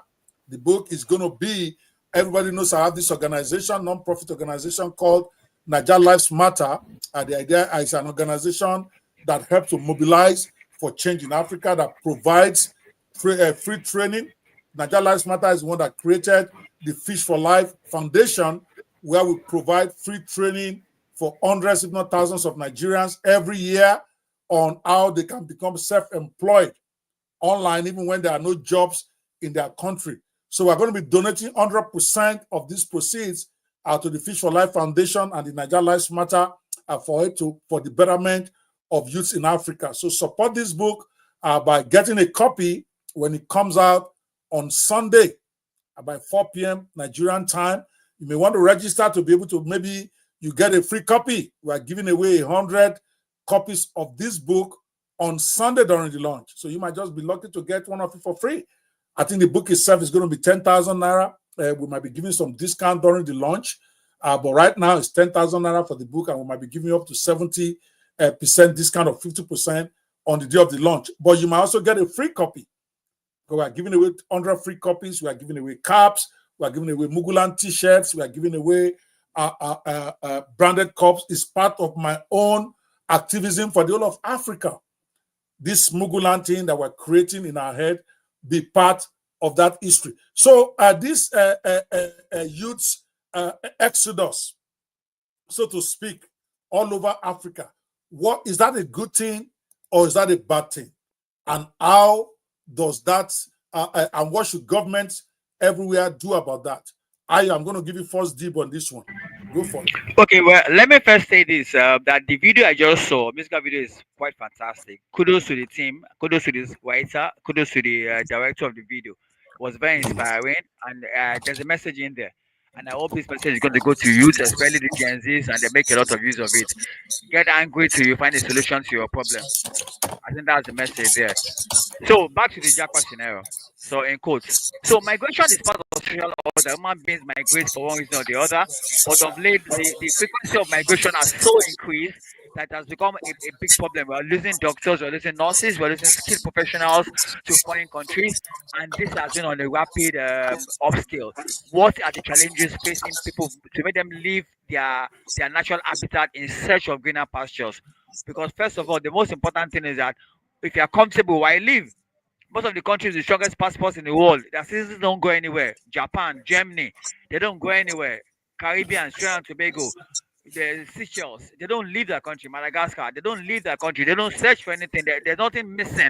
The book is going to be, everybody knows I have this organization, non-profit organization called Niger Lives Matter. The idea is an organization that helps to mobilize for change in Africa, that provides free training. Niger Lives Matter is the one that created the Fish for Life Foundation, where we provide free training for hundreds, if not thousands, of Nigerians every year on how they can become self-employed online, even when there are no jobs in their country. So we're going to be donating 100% of these proceeds to the Fish for Life Foundation and the Niger Lives Matter for the betterment of youths in Africa. So support this book by getting a copy when it comes out on Sunday by 4 p.m. Nigerian time. You may want to register to be able to, maybe you get a free copy. We are giving away 100 copies of this book on Sunday during the launch. So you might just be lucky to get one of it for free. I think the book itself is going to be 10,000 naira. We might be giving some discount during the launch. But right now it's 10,000 naira for the book, and we might be giving up to 70% discount of 50% on the day of the launch. But you might also get a free copy. We are giving away 100 free copies. We are giving away caps. We are giving away Muguland t-shirts. We are giving away branded cups. It's part of my own activism for the whole of Africa. This Muguland thing that we're creating in our head be part of that history. So this youth's exodus, so to speak, all over Africa, what is that a good thing or is that a bad thing? And how does that and what should governments everywhere do about that? I am going to give you first dib on this one. Go for it. Okay, well, let me first say this: that the video I just saw, musical video, is quite fantastic. Kudos to the team, kudos to this writer, kudos to the director of the video. It was very inspiring, and there's a message in there. And I hope this message is going to go to youth, especially the Gen Zs, and they make a lot of use of it. Get angry till you find a solution to your problem. I think that's the message there. So back to the jackpot scenario. So in quotes. So migration is part of social order. Human beings migrate for one reason or the other. But of late, the frequency of migration has so increased that it has become a big problem. We're losing doctors, we're losing nurses, we're losing skilled professionals to foreign countries, and this has been on a rapid upscale. What are the challenges facing people to make them leave their natural habitat in search of greener pastures? Because first of all, the most important thing is that if you are comfortable, why leave? Most of the countries with the strongest passports in the world, their citizens don't go anywhere. Japan, Germany, they don't go anywhere. Caribbean, Trinidad and Tobago, the Seychelles, they don't leave their country. Madagascar, they don't leave their country. They don't search for anything. There's nothing missing.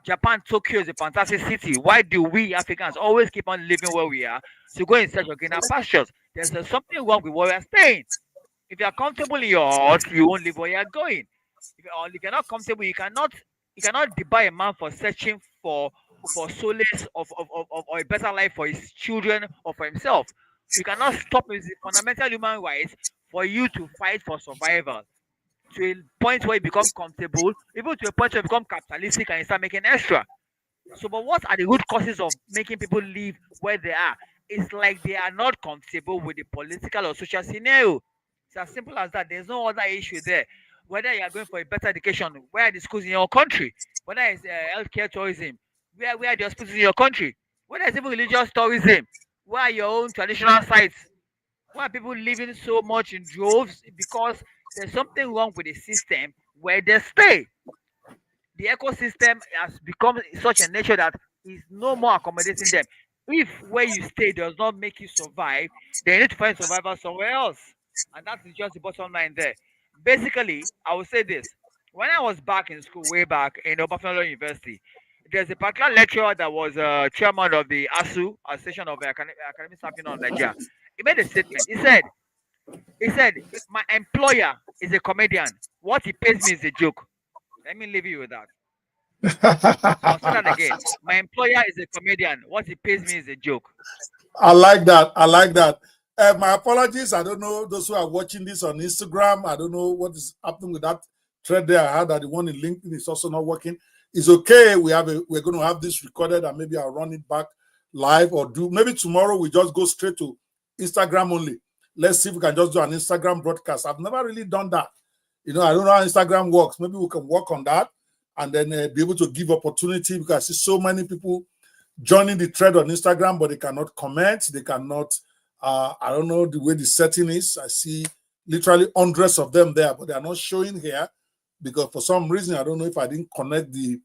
Japan, Tokyo is a fantastic city. Why do we Africans always keep on living where we are to go in search of greener pastures? There's something wrong with where we're staying. If you're comfortable in your house, you won't live where you're going. If you're not comfortable, you cannot debar a man for searching for solace of or a better life for his children or for himself. You cannot stop his fundamental human rights for you to fight for survival to a point where you become comfortable, even to a point where you become capitalistic and you start making extra. So, but what are the root causes of making people live where they are? It's like they are not comfortable with the political or social scenario. It's as simple as that. There's no other issue there. whether you are going for a better education, where are the schools in your country? Whether it's healthcare tourism, where are the hospitals in your country? Whether it's even religious tourism, where are your own traditional sites? Why are people living so much in droves? Because there's something wrong with the system where they stay. The ecosystem has become such a nature that is no more accommodating them. If where you stay does not make you survive, then you need to find survival somewhere else. And that is just the bottom line there. Basically, I will say this. When I was back in school, way back in Obasanjo University, there's a particular lecturer that was chairman of the ASU, Association of Academic Staff Union of Nigeria. He made a statement. He said, my employer is a comedian. What he pays me is a joke. Let me leave you with that. I'll say that again. My employer is a comedian. What he pays me is a joke. I like that. I like that. My apologies. I don't know those who are watching this on Instagram. I don't know what is happening with that thread there. I heard that the one in LinkedIn is also not working. It's okay. We're going to have this recorded and maybe I'll run it back live or maybe tomorrow we just go straight to Instagram only. Let's see if we can just do an Instagram broadcast. I've never really done that. I don't know how Instagram works. Maybe we can work on that and then be able to give opportunity because I see so many people joining the thread on Instagram, but they cannot comment. They cannot, I don't know the way the setting is. I see literally hundreds of them there, but they are not showing here because for some reason, I don't know if I didn't connect the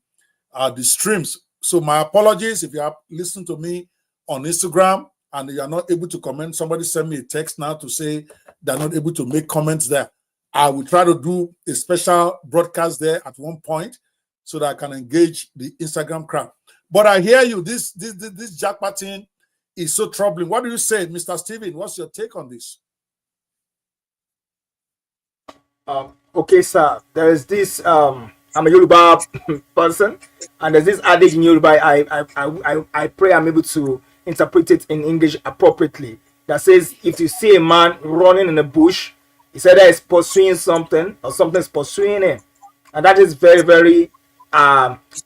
streams. So my apologies if you have listened to me on Instagram and you are not able to comment. Somebody send me a text now to say they're not able to make comments there. I will try to do a special broadcast there at one point so that I can engage the Instagram crowd. But I hear you, this jackpot thing is so troubling. What do you say, Mr. Steven? What's your take on this? Okay, sir. There is this. I'm a Yoruba person, and there's this adage in Yoruba. I pray I'm able to interpret it in English appropriately. That says, if you see a man running in the bush, he said that he's pursuing something or something's pursuing him, and that is very, very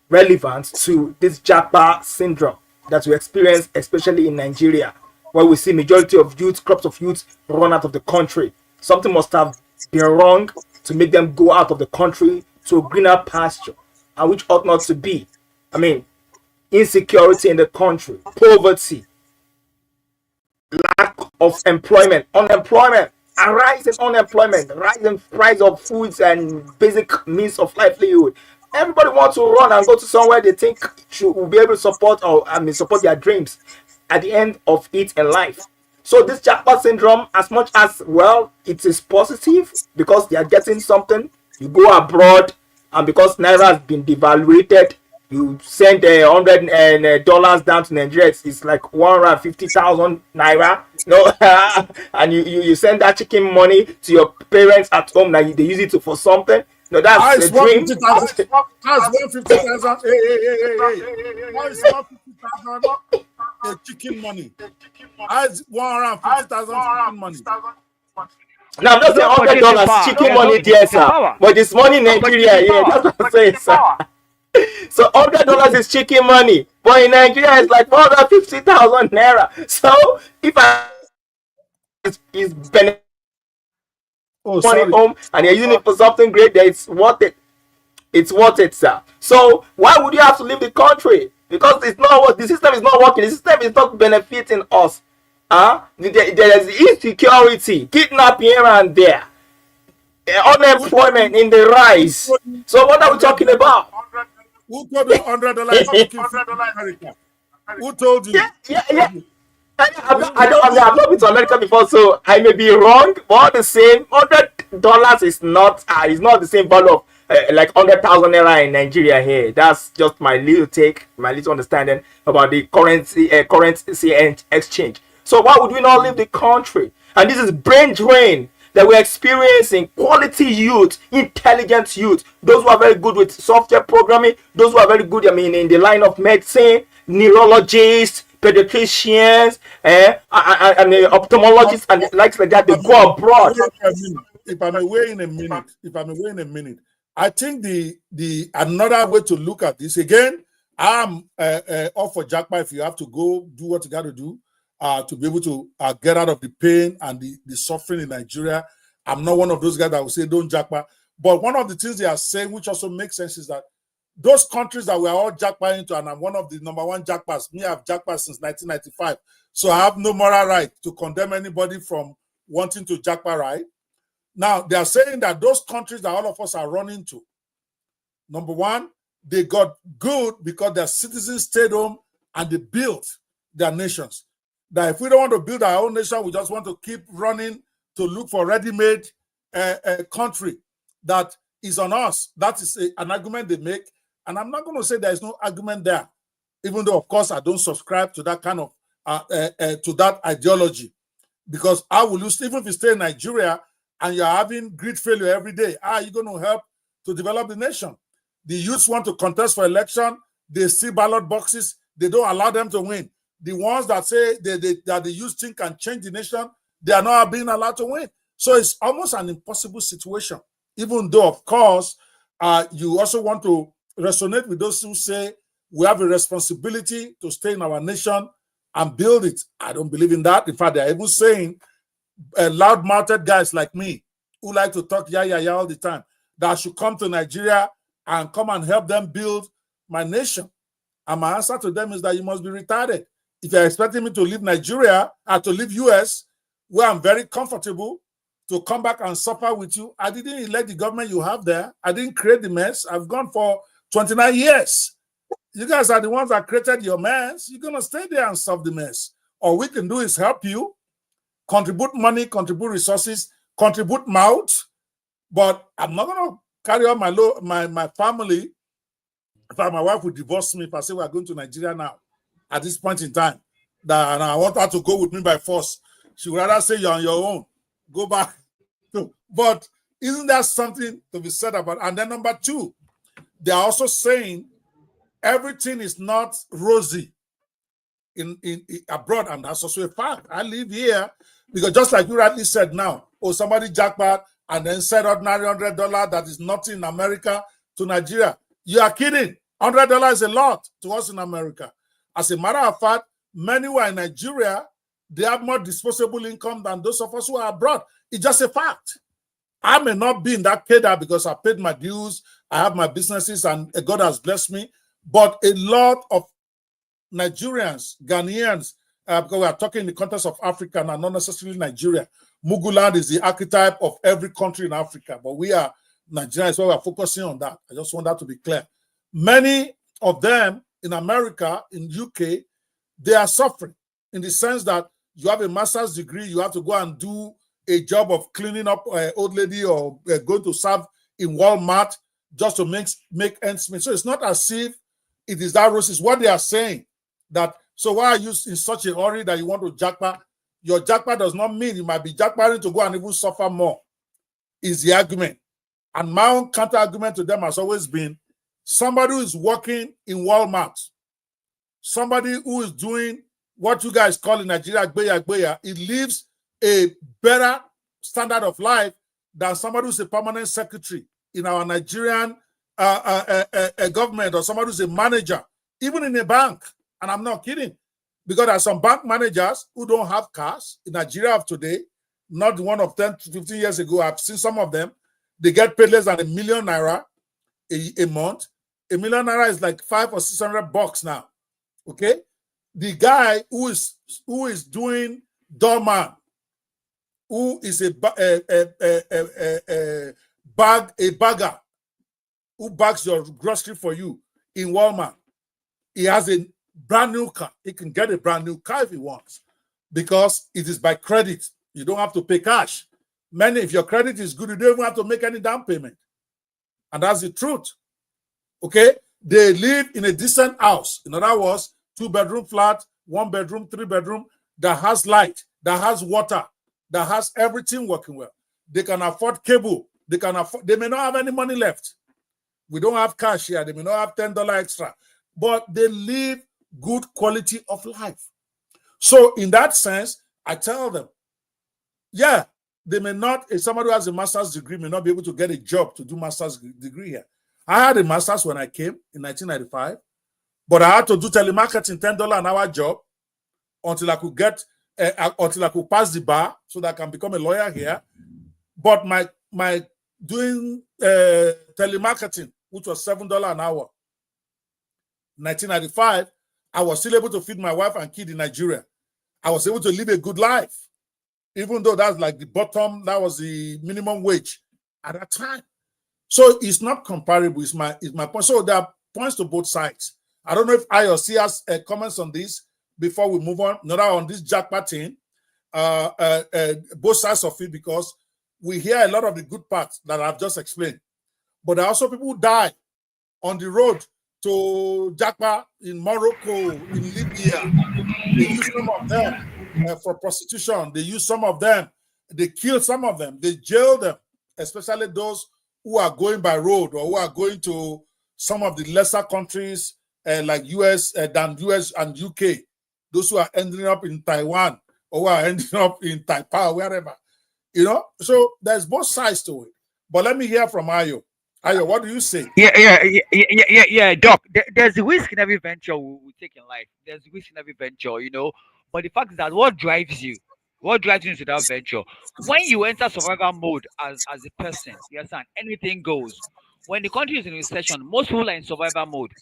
relevant to this Japa syndrome that we experience, especially in Nigeria, where we see majority of youth, crops of youth run out of the country. Something must have been wrong to make them go out of the country to a greener pasture, and which ought not to be. I mean, insecurity in the country, poverty, lack of employment, unemployment, a rise in unemployment, rise in price of foods and basic means of livelihood. Everybody wants to run and go to somewhere they think will be able to support support their dreams at the end of it in life. So this jackpot syndrome, as much as well, it is positive because they are getting something. You go abroad, and because Naira has been devaluated, you send $100 down to Nigeria. It's like 150,000 Naira. And you send that chicken money to your parents at home. Now they use it for something. No, that's a dream. That's 150,000. Hey. Why is 150,000 a chicken money? That's 150,000 chicken money. Now I'm not saying $100 chicken money there, sir. But this money in Nigeria, yeah, that's what I'm saying, sir. So $100 is chicken money, but in Nigeria it's like 150,000 Naira. So if I is benefit money home and you're using it for something great, then it's worth it. It's worth it, sir. So why would you have to leave the country? Because it's not what the system is not working. The system is not benefiting us. There is insecurity, kidnapping here and there, unemployment in the rise. So what are we talking about? Who told you $100? Who told you? Yeah. I've not been to America before, so I may be wrong. But all the same, $100 is not the same value of like 100,000 Naira in Nigeria here. That's just my little take, my little understanding about the currency exchange. So why would we not leave the country? And this is brain drain that we're experiencing. Quality youth, intelligent youth, those who are very good with software programming, those who are very good, in the line of medicine, neurologists, pediatricians, and ophthalmologists, and likes like that. They go abroad. If I'm away in a minute, I think the another way to look at this again. I'm off for jackpot. If you have to go do what you got to do to be able to get out of the pain and the suffering in Nigeria, I'm not one of those guys that will say don't jackpot. But one of the things they are saying, which also makes sense, is that those countries that we are all jackpot into, and I'm one of the number one jackpots, me, I've jackpot since 1995. So I have no moral right to condemn anybody from wanting to jackpot, right? Now, they are saying that those countries that all of us are running to, number one, they got good because their citizens stayed home and they built their nations. That if we don't want to build our own nation, we just want to keep running to look for ready-made country that is on us. That is an argument they make. And I'm not going to say there is no argument there, even though, of course, I don't subscribe to that kind of, to that ideology. Because I will lose, even if you stay in Nigeria and you're having grid failure every day, how are you going to help to develop the nation? The youths want to contest for election. They see ballot boxes. They don't allow them to win. The ones that say that the youth think can change the nation, they are not being allowed to win. So it's almost an impossible situation, even though, of course, you also want to resonate with those who say we have a responsibility to stay in our nation and build it. I don't believe in that. In fact, they're even saying loud-mouthed guys like me who like to talk yeah all the time, that I should come to Nigeria and come and help them build my nation. And my answer to them is that you must be retarded. If you're expecting me to leave Nigeria or to leave US, where I'm very comfortable, to come back and suffer with you, I didn't elect the government you have there. I didn't create the mess. I've gone for 29 years. You guys are the ones that created your mess. You're going to stay there and solve the mess. All we can do is help you, contribute money, contribute resources, contribute mouth. But I'm not going to carry on my family. In fact, my wife would divorce me if I say we're going to Nigeria now, at this point in time. And I want her to go with me by force. She would rather say you're on your own. Go back. But isn't that something to be said about? And then number two, they are also saying everything is not rosy in abroad, and that's also a fact. I live here because just like you rightly said now, somebody jackpot and then said ordinary $100 that is nothing in America to Nigeria. You are kidding. $100 is a lot to us in America. As a matter of fact, many who are in Nigeria, they have more disposable income than those of us who are abroad. It's just a fact. I may not be in that cadre because I paid my dues, I have my businesses, and God has blessed me. But a lot of Nigerians, Ghanaians, because we are talking in the context of Africa and not necessarily Nigeria. Muguland is the archetype of every country in Africa, but we are Nigerians, so we are focusing on that. I just want that to be clear. Many of them in America, in UK, they are suffering in the sense that you have a master's degree, you have to go and do a job of cleaning up an old lady or going to serve in Walmart just to make ends meet. So it's not as if it is that rose. It's what they are saying. That so why are you in such a hurry that you want to jackpot? Your jackpot does not mean you might be jackpotting to go and even suffer more, is the argument. And my own counter argument to them has always been somebody who is working in Walmart, somebody who is doing what you guys call in Nigeria, gbeya, it lives a better standard of life than somebody who's a permanent secretary in our Nigerian government, or somebody who's a manager, even in a bank. And I'm not kidding, because there are some bank managers who don't have cars in Nigeria of today, not the one of 10 to 15 years ago. I've seen some of them. They get paid less than $1 million a month. $1 million is like $500 or $600 now. Okay, the guy who is doing doorman, who is a bagger, who bags your grocery for you in Walmart, he has a brand new car. He can get a brand new car if he wants, because it is by credit. You don't have to pay cash. If your credit is good, you don't even have to make any down payment. And that's the truth. Okay? They live in a decent house. In other words, 2-bedroom flat, 1-bedroom, 3-bedroom, that has light, that has water, that has everything working well. They can afford cable. They may not have any money left. We don't have cash here. They may not have $10 extra, but they live good quality of life. So in that sense, I tell them, yeah, they may not, if somebody who has a master's degree may not be able to get a job to do master's degree here. I had a master's when I came in 1995, but I had to do telemarketing, $10 an hour job until I could pass the bar so that I can become a lawyer here. But my doing telemarketing, which was $7 an hour. 1995, I was still able to feed my wife and kid in Nigeria. I was able to live a good life, even though that's like the bottom, that was the minimum wage at that time. So it's not comparable, is my point. So there are points to both sides. I don't know if IOC has comments on this before we move on. Not on this jackpot thing, both sides of it, because we hear a lot of the good parts that I've just explained. But there are also people who die on the road to Japa in Morocco, in Libya. They use some of them for prostitution. They use some of them. They kill some of them. They jail them, especially those who are going by road or who are going to some of the lesser countries like US than US and UK. Those who are ending up in Taiwan or who are ending up in Taipei, wherever. You know, so there's both sides to it. But let me hear from Ayo. Ayo, what do you say? Yeah, Doc. There's a risk in every venture we take in life. There's a risk in every venture, you know. But the fact is that what drives you into that venture? When you enter survival mode as a person, you understand, anything goes. When the country is in recession, most people are in survival mode.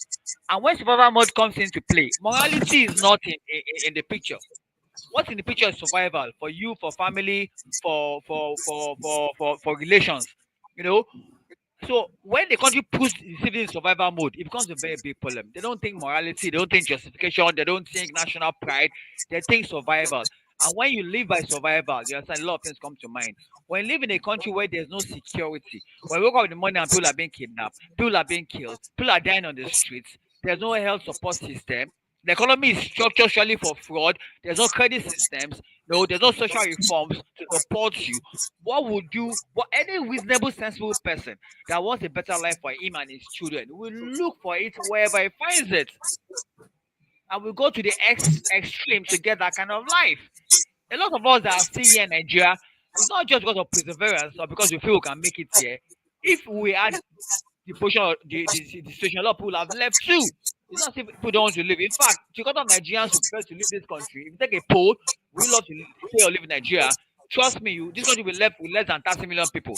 And when survival mode comes into play, morality is not in the picture. What's in the picture is survival for you, for family, for relations, you know. So when the country puts the city in survival mode, it becomes a very big problem. They don't think morality, they don't think justification, they don't think national pride, they think survival. And when you live by survival, you understand, a lot of things come to mind. When you live in a country where there's no security, when you wake up in the morning and people are being kidnapped, people are being killed, people are dying on the streets, there's no health support system, the economy is structured surely for fraud, there's no credit systems, no, there's no social reforms to support you. What any reasonable, sensible person that wants a better life for him and his children will look for it wherever he finds it. And we go to the extreme to get that kind of life. A lot of us that are still here in Nigeria, it's not just because of perseverance or because we feel we can make it here. If we had the position, the situation, a lot of people have left too. It's not if people don't want to live. In fact, a lot of Nigerians who prefer to leave this country. If you take a poll, we love to stay or live in Nigeria. Trust me, this country will be left with less than 30 million people.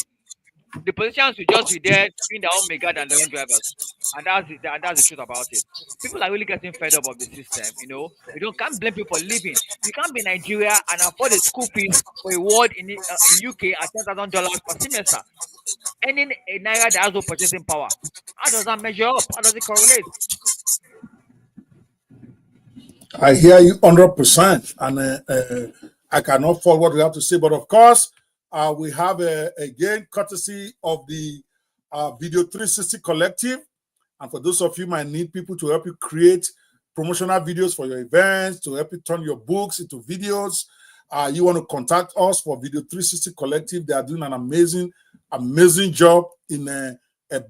The politicians will just be there doing their own mega and their own drivers. And that's the truth about it. People are really getting fed up of the system, you know. You can't blame people for living. You can't be in Nigeria and afford a school fees for a ward in UK at $10,000 per semester. Earning a naira that has no purchasing power. How does that measure up? How does it correlate? I hear you 100%, and I cannot fault what we have to say. But of course, we have again courtesy of the Video 360 Collective, and for those of you might need people to help you create promotional videos for your events, to help you turn your books into videos. You want to contact us for Video 360 Collective. They are doing an amazing job in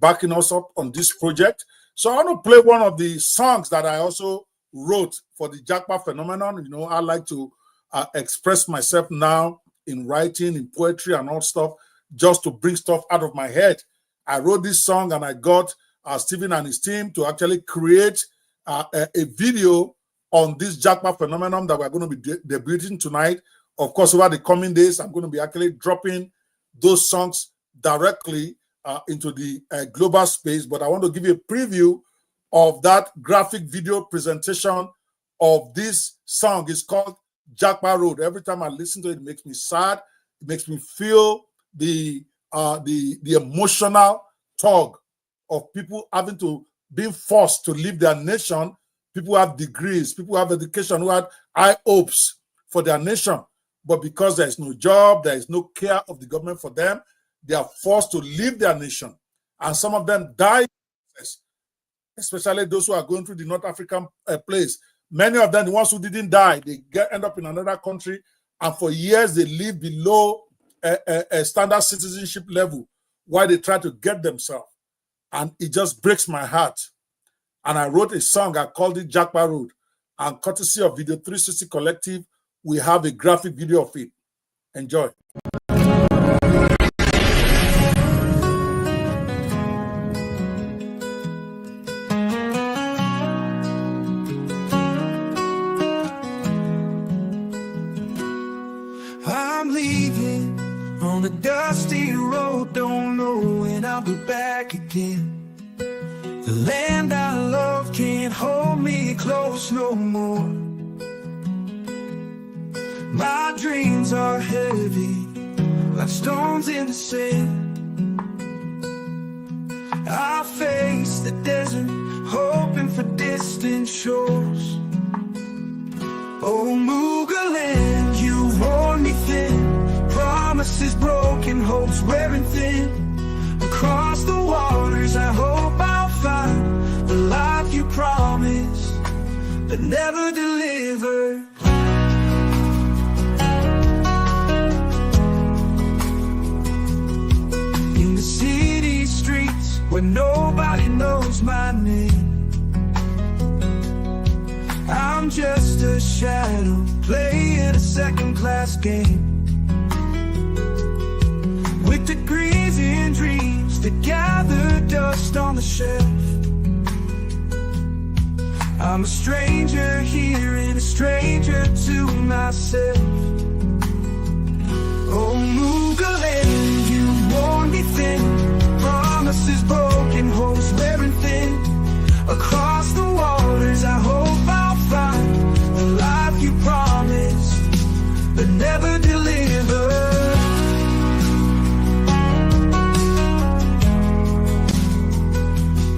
backing us up on this project. So I want to play one of the songs that I also wrote for the Jackpot phenomenon. You know, I like to express myself now in writing, in poetry and all stuff, just to bring stuff out of my head. I wrote this song and I got Stephen and his team to actually create a video on this Jackpot phenomenon that we're going to be debuting tonight. Of course, over the coming days, I'm going to be actually dropping those songs directly into the global space. But I want to give you a preview of that graphic video presentation of this song. It's called Jackpot Road. Every time I listen to it, it makes me sad. It makes me feel the emotional tug of people having to being forced to leave their nation. People who have degrees, people who have education, who had high hopes for their nation, but because there is no job, there is no care of the government for them, they are forced to leave their nation, and some of them die, especially those who are going through the North African place. Many of them, the ones who didn't die, they end up in another country, and for years they live below a standard citizenship level while they try to get themselves. And it just breaks my heart. And I wrote a song, I called it Jackpot Road. And courtesy of Video 360 Collective, we have a graphic video of it. Enjoy. I'm leaving on the dusty road don't know when I'll be back again. The land I love can't hold me close no more. My dreams are heavy, like stones in the sand. I face the desert, hoping for distant shores. Oh, Muguland, you worn me thin. Promises broken, hopes wearing thin. Across the waters, I hope I'll find the life you promised, but never delivered. In the city streets, where nobody knows my name, I'm just a shadow, playing a second-class game. With degrees in dreams that gather dust on the shelf. I'm a stranger here and a stranger to myself. Oh, Muguland, you worn me thin. Promises broken, hopes wearing thin. Across the waters, I hope I'll find the life you promised, but never delivered.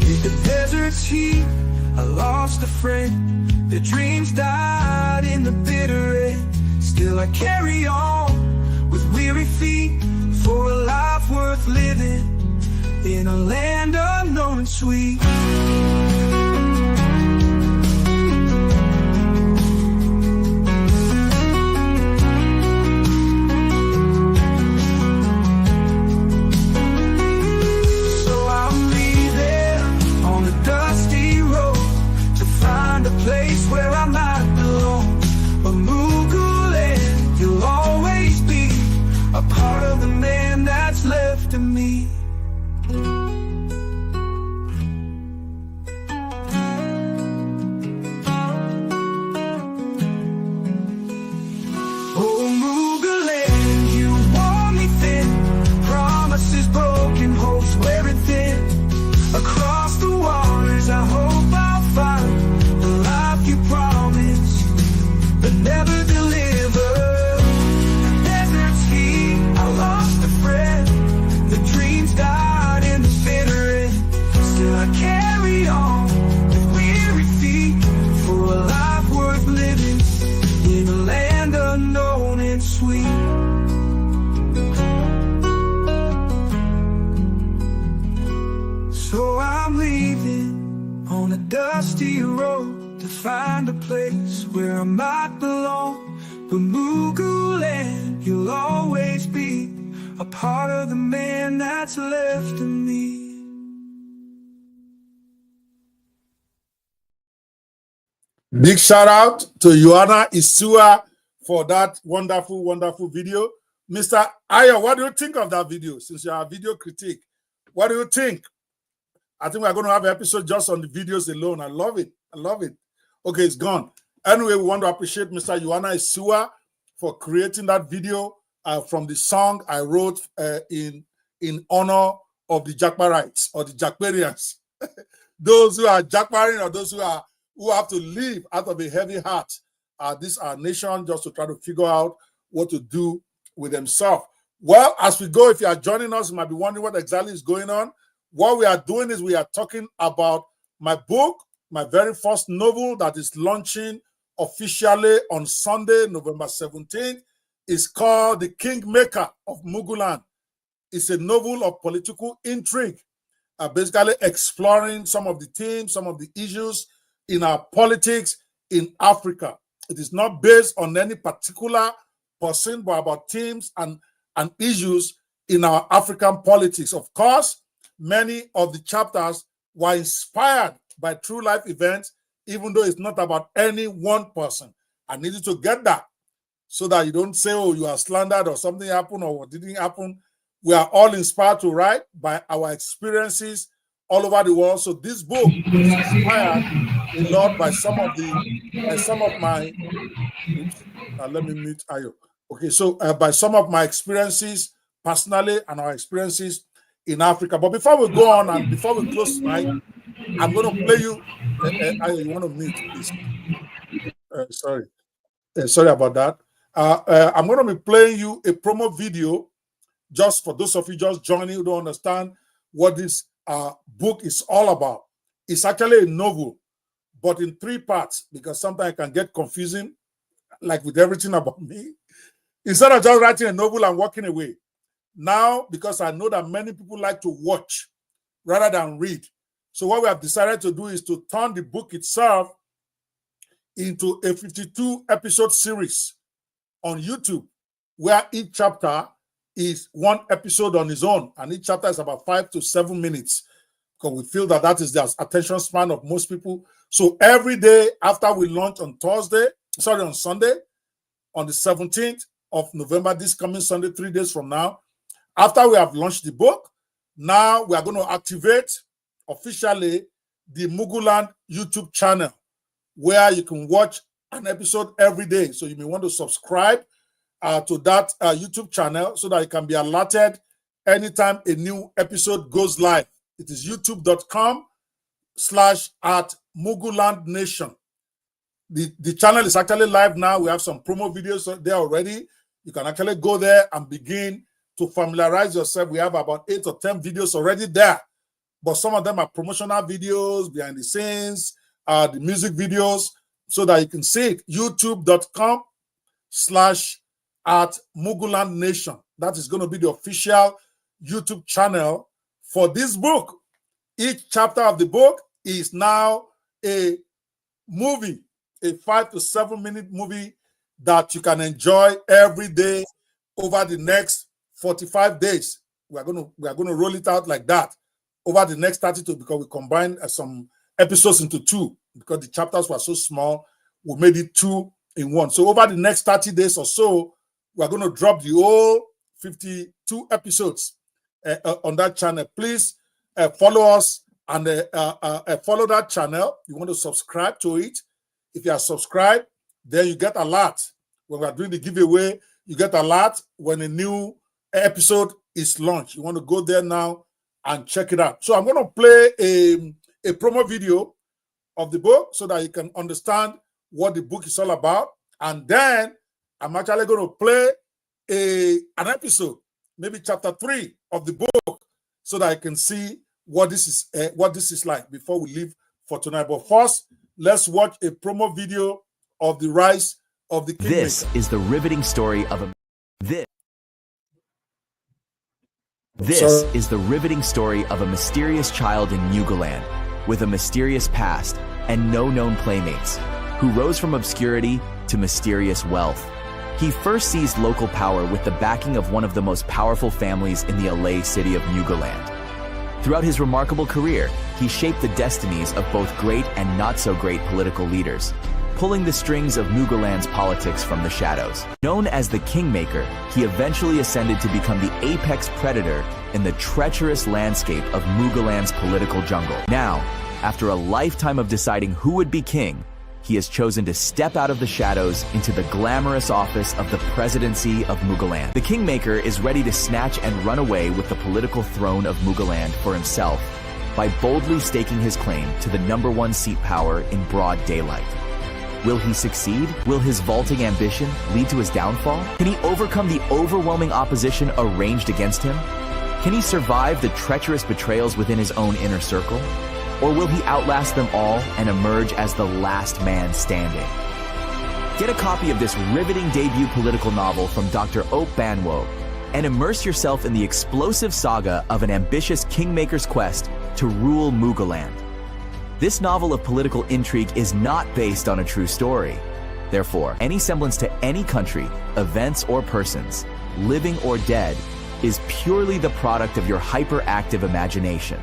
In the desert's heat, I lost a friend. Their dreams died in the bitter end. Still I carry on with weary feet for a life worth living in a land unknown and sweet. Place where I might belong. But Muguland, you'll always be a part of the man that's left of me. Oh, Muguland, you wore me thin. Promises broken, hopes wearing thin. Across the waters, I hope I'll find you promised, but never delivered. The desert's heat, I lost a friend. The dreams died in the bitter end. Still I carry on with weary feet for a life worth living in a land unknown and sweet. So I'm leaving on a dusty road to find a place where I might belong. But Muguland, you'll always be a part of the man that's left of me. Big shout out to Joanna Isua for that wonderful, wonderful video. Mr. Ayo, what do you think of that video? Since you are a video critic, what do you think? I think we're going to have an episode just on the videos alone. I love it. I love it. Okay, it's gone. Anyway, we want to appreciate Mr. Joanna Isua for creating that video from the song I wrote in honor of the Jakparites or the Jakparians. Those who are Jakparing or those who have to live out of a heavy heart. This our nation just to try to figure out what to do with themselves. Well, as we go, if you are joining us, you might be wondering what exactly is going on. What we are doing is we are talking about my book, my very first novel that is launching officially on Sunday, November 17th. It's called The Kingmaker of Muguland. It's a novel of political intrigue, basically exploring some of the themes, some of the issues in our politics in Africa. It is not based on any particular person, but about themes and issues in our African politics. Of course, many of the chapters were inspired by true life events, even though it's not about any one person. I need you to get that so that you don't say, oh, you are slandered or something happened or what didn't happen. We are all inspired to write by our experiences all over the world. So this book is inspired a lot by some of my, let me meet Ayo. Okay, so by some of my experiences personally and our experiences in Africa. But before we go on and before we close tonight, I'm going to play you. You want to mute, please? Sorry. Sorry about that. I'm going to be playing you a promo video just for those of you just joining who don't understand what this book is all about. It's actually a novel, but in 3 parts, because sometimes it can get confusing, like with everything about me. Instead of just writing a novel and walking away, now, because I know that many people like to watch rather than read, so what we have decided to do is to turn the book itself into a 52-episode series on YouTube, where each chapter is 1 episode on its own, and each chapter is about 5 to 7 minutes, because we feel that that is the attention span of most people. So every day after we launch on Sunday, on the 17th of November, this coming Sunday, 3 days from now, after we have launched the book, now we are going to activate officially the Muguland YouTube channel, where you can watch an episode every day. So you may want to subscribe to that YouTube channel so that you can be alerted anytime a new episode goes live. It is youtube.com/@Muguland The channel is actually live now. We have some promo videos there already. You can actually go there and begin to familiarize yourself. We have about 8 or 10 videos already there, but some of them are promotional videos, behind the scenes, the music videos, so that you can see it. youtube.com/@Muguland. That is going to be the official YouTube channel for this book. Each chapter of the book is now a movie, a 5 to 7 minute movie that you can enjoy every day over the next 45 days. We are going to roll it out like that over the next 32, because we combined some episodes into 2, because the chapters were so small. We made it 2 in 1. So over the next 30 days or so, we are going to drop the whole 52 episodes on that channel. Please follow us and follow that channel. You want to subscribe to it. If you are subscribed, then you get alert when we are doing the giveaway. You get alert when a new episode is launched. You want to go there now and check it out. So I'm going to play a promo video of the book so that you can understand what the book is all about. And then I'm actually going to play an episode, maybe chapter 3 of the book, so that I can see what this is like before we leave for tonight. But first, let's watch a promo video of the rise of the Kingmaker. This is the riveting story of a mysterious child in Muguland with a mysterious past and no known playmates, who rose from obscurity to mysterious wealth. He first seized local power with the backing of one of the most powerful families in the LA city of Muguland. Throughout his remarkable career, he shaped the destinies of both great and not-so-great political leaders, pulling the strings of Muguland's politics from the shadows. Known as the Kingmaker, he eventually ascended to become the apex predator in the treacherous landscape of Muguland's political jungle. Now, after a lifetime of deciding who would be king, he has chosen to step out of the shadows into the glamorous office of the presidency of Muguland. The Kingmaker is ready to snatch and run away with the political throne of Muguland for himself by boldly staking his claim to the #1 seat power in broad daylight. Will he succeed? Will his vaulting ambition lead to his downfall? Can he overcome the overwhelming opposition arranged against him? Can he survive the treacherous betrayals within his own inner circle? Or will he outlast them all and emerge as the last man standing? Get a copy of this riveting debut political novel from Dr. Ope Banwo and immerse yourself in the explosive saga of an ambitious kingmaker's quest to rule Muguland. This novel of political intrigue is not based on a true story. Therefore, any semblance to any country, events, or persons, living or dead, is purely the product of your hyperactive imagination.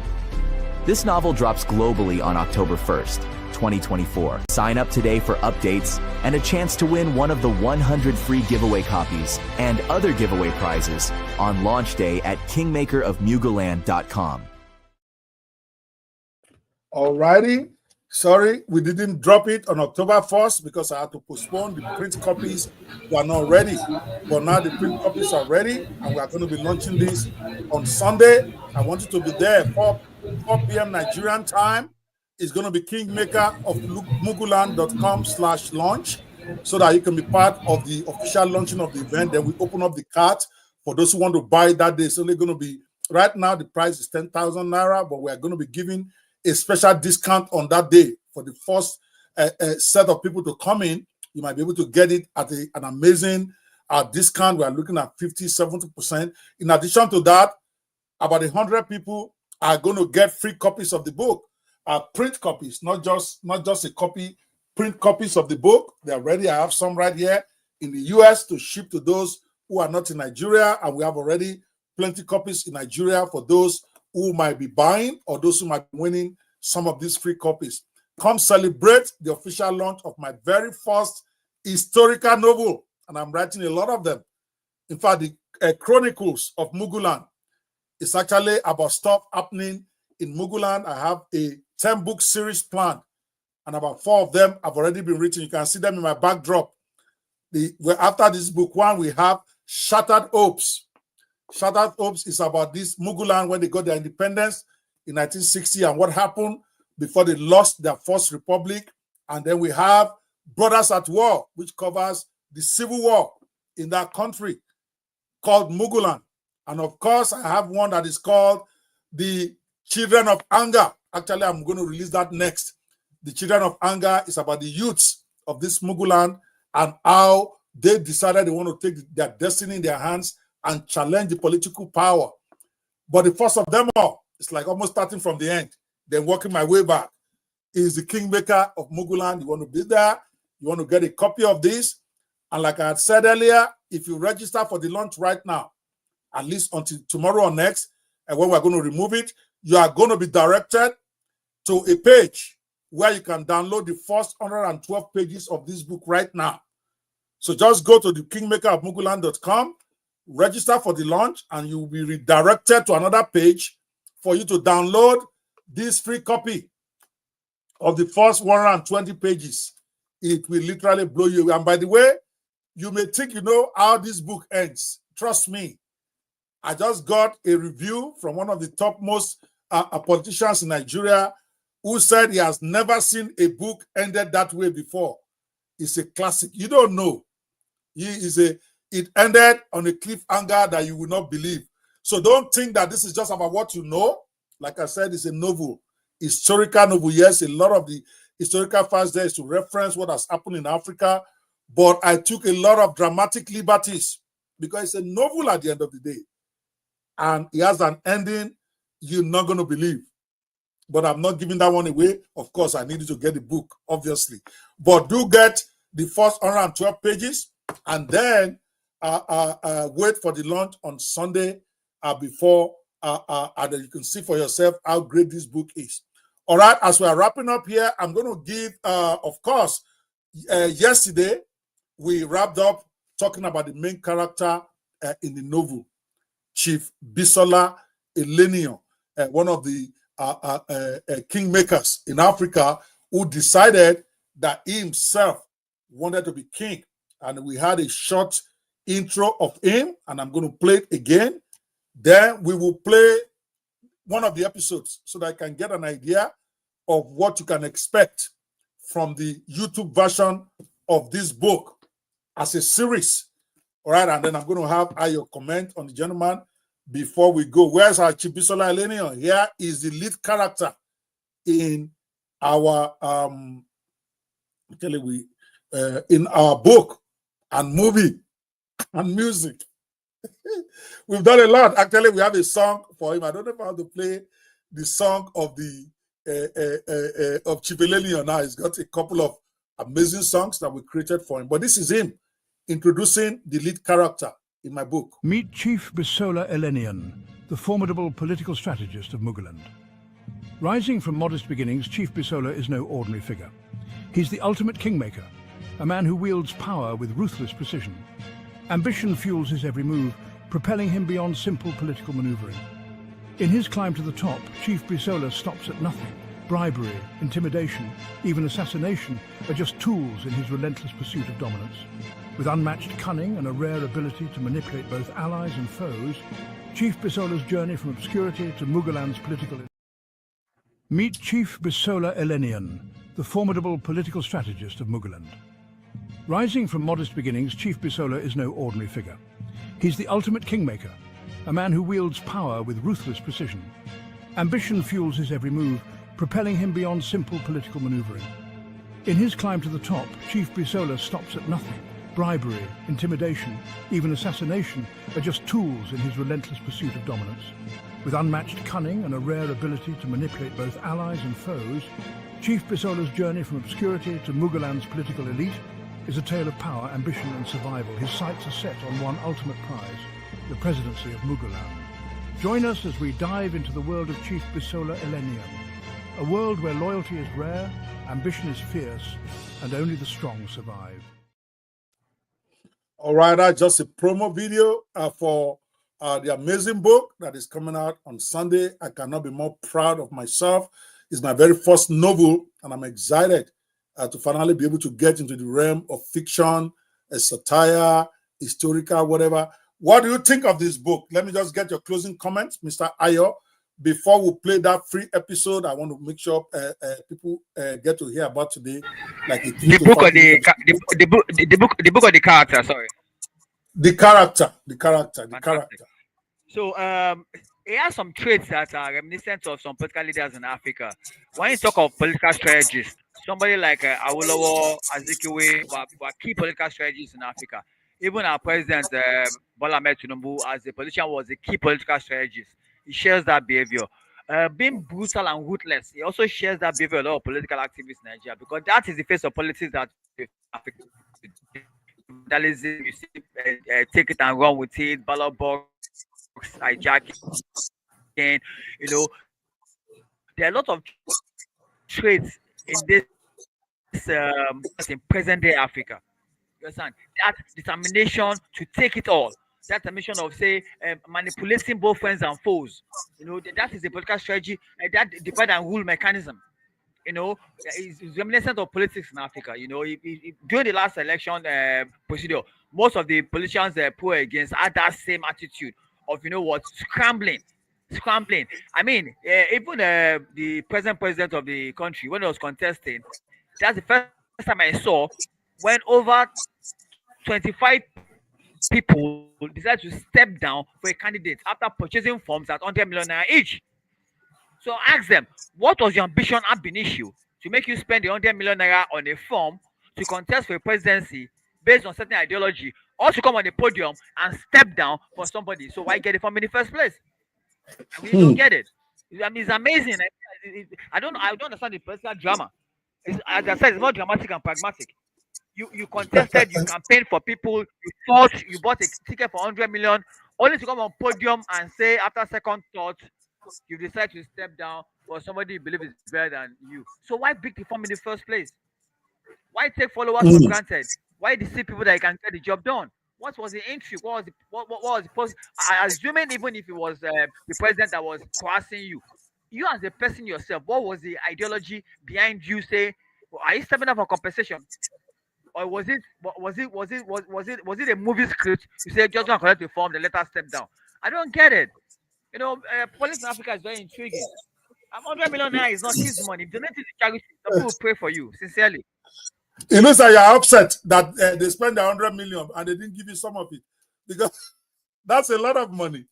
This novel drops globally on October 1st, 2024. Sign up today for updates and a chance to win one of the 100 free giveaway copies and other giveaway prizes on launch day at kingmakerofmuguland.com. All righty. Sorry, we didn't drop it on October 1st because I had to postpone. The print copies were not ready. But now the print copies are ready, and we are going to be launching this on Sunday. I want you to be there 4 p.m. Nigerian time. It's going to be Kingmaker of Muguland.com/launch so that you can be part of the official launching of the event. Then we open up the cart for those who want to buy that day. It's only going to be, right now, the price is 10,000 Naira, but we are going to be giving a special discount on that day for the first set of people to come in. You might be able to get it at an amazing discount. We are looking at 50-70%. In addition to that, about 100 people are going to get free copies of the book, print copies, not just a copy, print copies of the book. They are ready. I have some right here in the US to ship to those who are not in Nigeria, and we have already plenty copies in Nigeria for those who might be buying or those who might be winning some of these free copies. Come celebrate the official launch of my very first historical novel, and I'm writing a lot of them. In fact, the Chronicles of Muguland is actually about stuff happening in Muguland. I have a 10-book series planned, and about 4 of them have already been written. You can see them in my backdrop. After this book 1, we have Shattered Hopes. Shattered Hopes is about this Muguland when they got their independence in 1960 and what happened before they lost their first republic. And then we have Brothers at War, which covers the civil war in that country called Muguland. And of course, I have one that is called The Children of Anger. Actually, I'm going to release that next. The Children of Anger is about the youths of this Muguland and how they decided they want to take their destiny in their hands and challenge the political power. But the first of them all, it's like almost starting from the end, then working my way back, is the Kingmaker of Muguland. You want to be there, you want to get a copy of this. And like I had said earlier, if you register for the launch right now, at least until tomorrow or next, and when we're going to remove it, you are going to be directed to a page where you can download the first 112 pages of this book right now. So just go to the kingmakerofmuguland.com, register for the launch, and you will be redirected to another page for you to download this free copy of the first 120 pages. It will literally blow you away. And by the way, you may think you know how this book ends. Trust me. I just got a review from one of the topmost politicians in Nigeria who said he has never seen a book ended that way before. It's a classic. You don't know. It ended on a cliffhanger that you will not believe. So don't think that this is just about what you know. Like I said, it's a novel, historical novel. Yes, a lot of the historical facts there is to reference what has happened in Africa, but I took a lot of dramatic liberties because it's a novel at the end of the day. And it has an ending you're not going to believe. But I'm not giving that one away. Of course, I needed to get the book, obviously. But do get the first 112 pages and then wait for the launch on Sunday before and then you can see for yourself how great this book is. All right, as we are wrapping up here, I'm going to give, of course, yesterday we wrapped up talking about the main character in the novel, Chief Bisola Elenion, one of the kingmakers in Africa who decided that he himself wanted to be king. And we had a short intro of him, and I'm going to play it again. Then we will play one of the episodes so that I can get an idea of what you can expect from the YouTube version of this book as a series. All right, and then I'm going to have your comment on the gentleman before we go. Where's our Chief Bisola Elenion? Here is the lead character in our in our book and movie and music. We've done a lot. Actually, we have a song for him. I don't know if I have to play the song of the of Chief Elenion now. He's got a couple of amazing songs that we created for him. But this is him introducing the lead character in my book. Meet Chief Bisola Elenion, the formidable political strategist of Muguland. Rising from modest beginnings, Chief Bisola is no ordinary figure. He's the ultimate kingmaker, a man who wields power with ruthless precision. Ambition fuels his every move, propelling him beyond simple political maneuvering. In his climb to the top, Chief Bisola stops at nothing, bribery, intimidation, even assassination are just tools in his relentless pursuit of dominance. With unmatched cunning and a rare ability to manipulate both allies and foes, Chief Bisola's journey from obscurity to Muguland's political... Meet Chief Bisola Elenian, the formidable political strategist of Muguland. Rising from modest beginnings, Chief Bisola is no ordinary figure. He's the ultimate kingmaker, a man who wields power with ruthless precision. Ambition fuels his every move, propelling him beyond simple political maneuvering. In his climb to the top, Chief Bisola stops at nothing. Bribery, intimidation, even assassination are just tools in his relentless pursuit of dominance. With unmatched cunning and a rare ability to manipulate both allies and foes, Chief Bisola's journey from obscurity to Muguland's political elite is a tale of power, ambition and survival. His sights are set on one ultimate prize, the presidency of Muguland. Join us as we dive into the world of Chief Bisola Elenian, a world where loyalty is rare, ambition is fierce, and only the strong survive. All right, that's just a promo video for the amazing book that is coming out on Sunday. I cannot be more proud of myself. It's my very first novel, and I'm excited to finally be able to get into the realm of fiction, a satire, historical, whatever. What do you think of this book? Let me just get your closing comments, Mr. Ayo. Before we play that free episode, I want to make sure people get to hear about today. Like the book or the book or the character. Sorry, the character. So it has some traits that are reminiscent of some political leaders in Africa. When you talk of political strategists, somebody like Awolowo, Azikiwe were key political strategists in Africa. Even our president Bola Ahmed Tinubu, as a politician, was a key political strategist. He shares that behavior. Being brutal and ruthless, he also shares that behavior a lot of political activists in Nigeria, because that is the face of politics that Africa. Vandalism, you see, take it and run with it, ballot box, hijacking, you know, there are a lot of traits in this in present day Africa. You understand? That determination to take it all, that determination of manipulating both friends and foes. You know, that is a political strategy, that divide and rule mechanism. You know, is reminiscent of politics in Africa. You know, during the last election procedure, most of the politicians put against had that same attitude of, you know what, scrambling. I mean, even the present president of the country, when he was contesting, that's the first time I saw when over 25 people decided to step down for a candidate after purchasing forms at 100 million naira each. So ask them, what was your ambition ab initio to make you spend the 100 million naira on a form to contest for a presidency based on certain ideology, or to come on the podium and step down for somebody? So why get it from in the first place? I mean, you don't get it. I mean, it's amazing. I don't understand the political drama. As I said, it's more dramatic and pragmatic. You contested, you campaigned for people, you thought, you bought a ticket for 100 million, only to come on podium and say after second thought, you decide to step down for somebody you believe is better than you. So why pick the form in the first place? Why take followers for granted? Why deceive people that you can get the job done? What was the intrigue? What was the post? Assuming even if it was the president that was coercing you, you as a person yourself, what was the ideology behind you? Say, are you stepping up for compensation, or was it a movie script? You say just gonna collect the form, then let us step down. I don't get it. You know, politics in Africa is very intriguing. 100 million naira is not his money. If you donate it to charity, the people will pray for you, sincerely. It looks like you're upset that they spent 100 million and they didn't give you some of it, because that's a lot of money.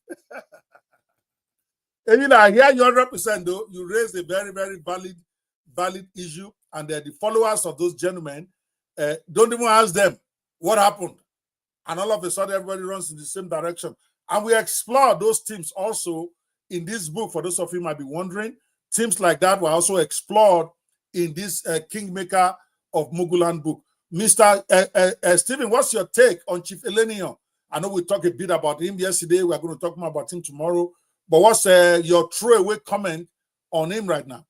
And you know, I hear you 100%, though. You raised a very, very valid issue, and the followers of those gentlemen don't even ask them what happened. And all of a sudden, everybody runs in the same direction. And we explore those themes also in this book. For those of you who might be wondering, themes like that were also explored in this Kingmaker of Muguland book. Mr. Stephen, what's your take on Chief Elenian? I know we talked a bit about him yesterday. We're going to talk more about him tomorrow. But what's your throwaway comment on him right now?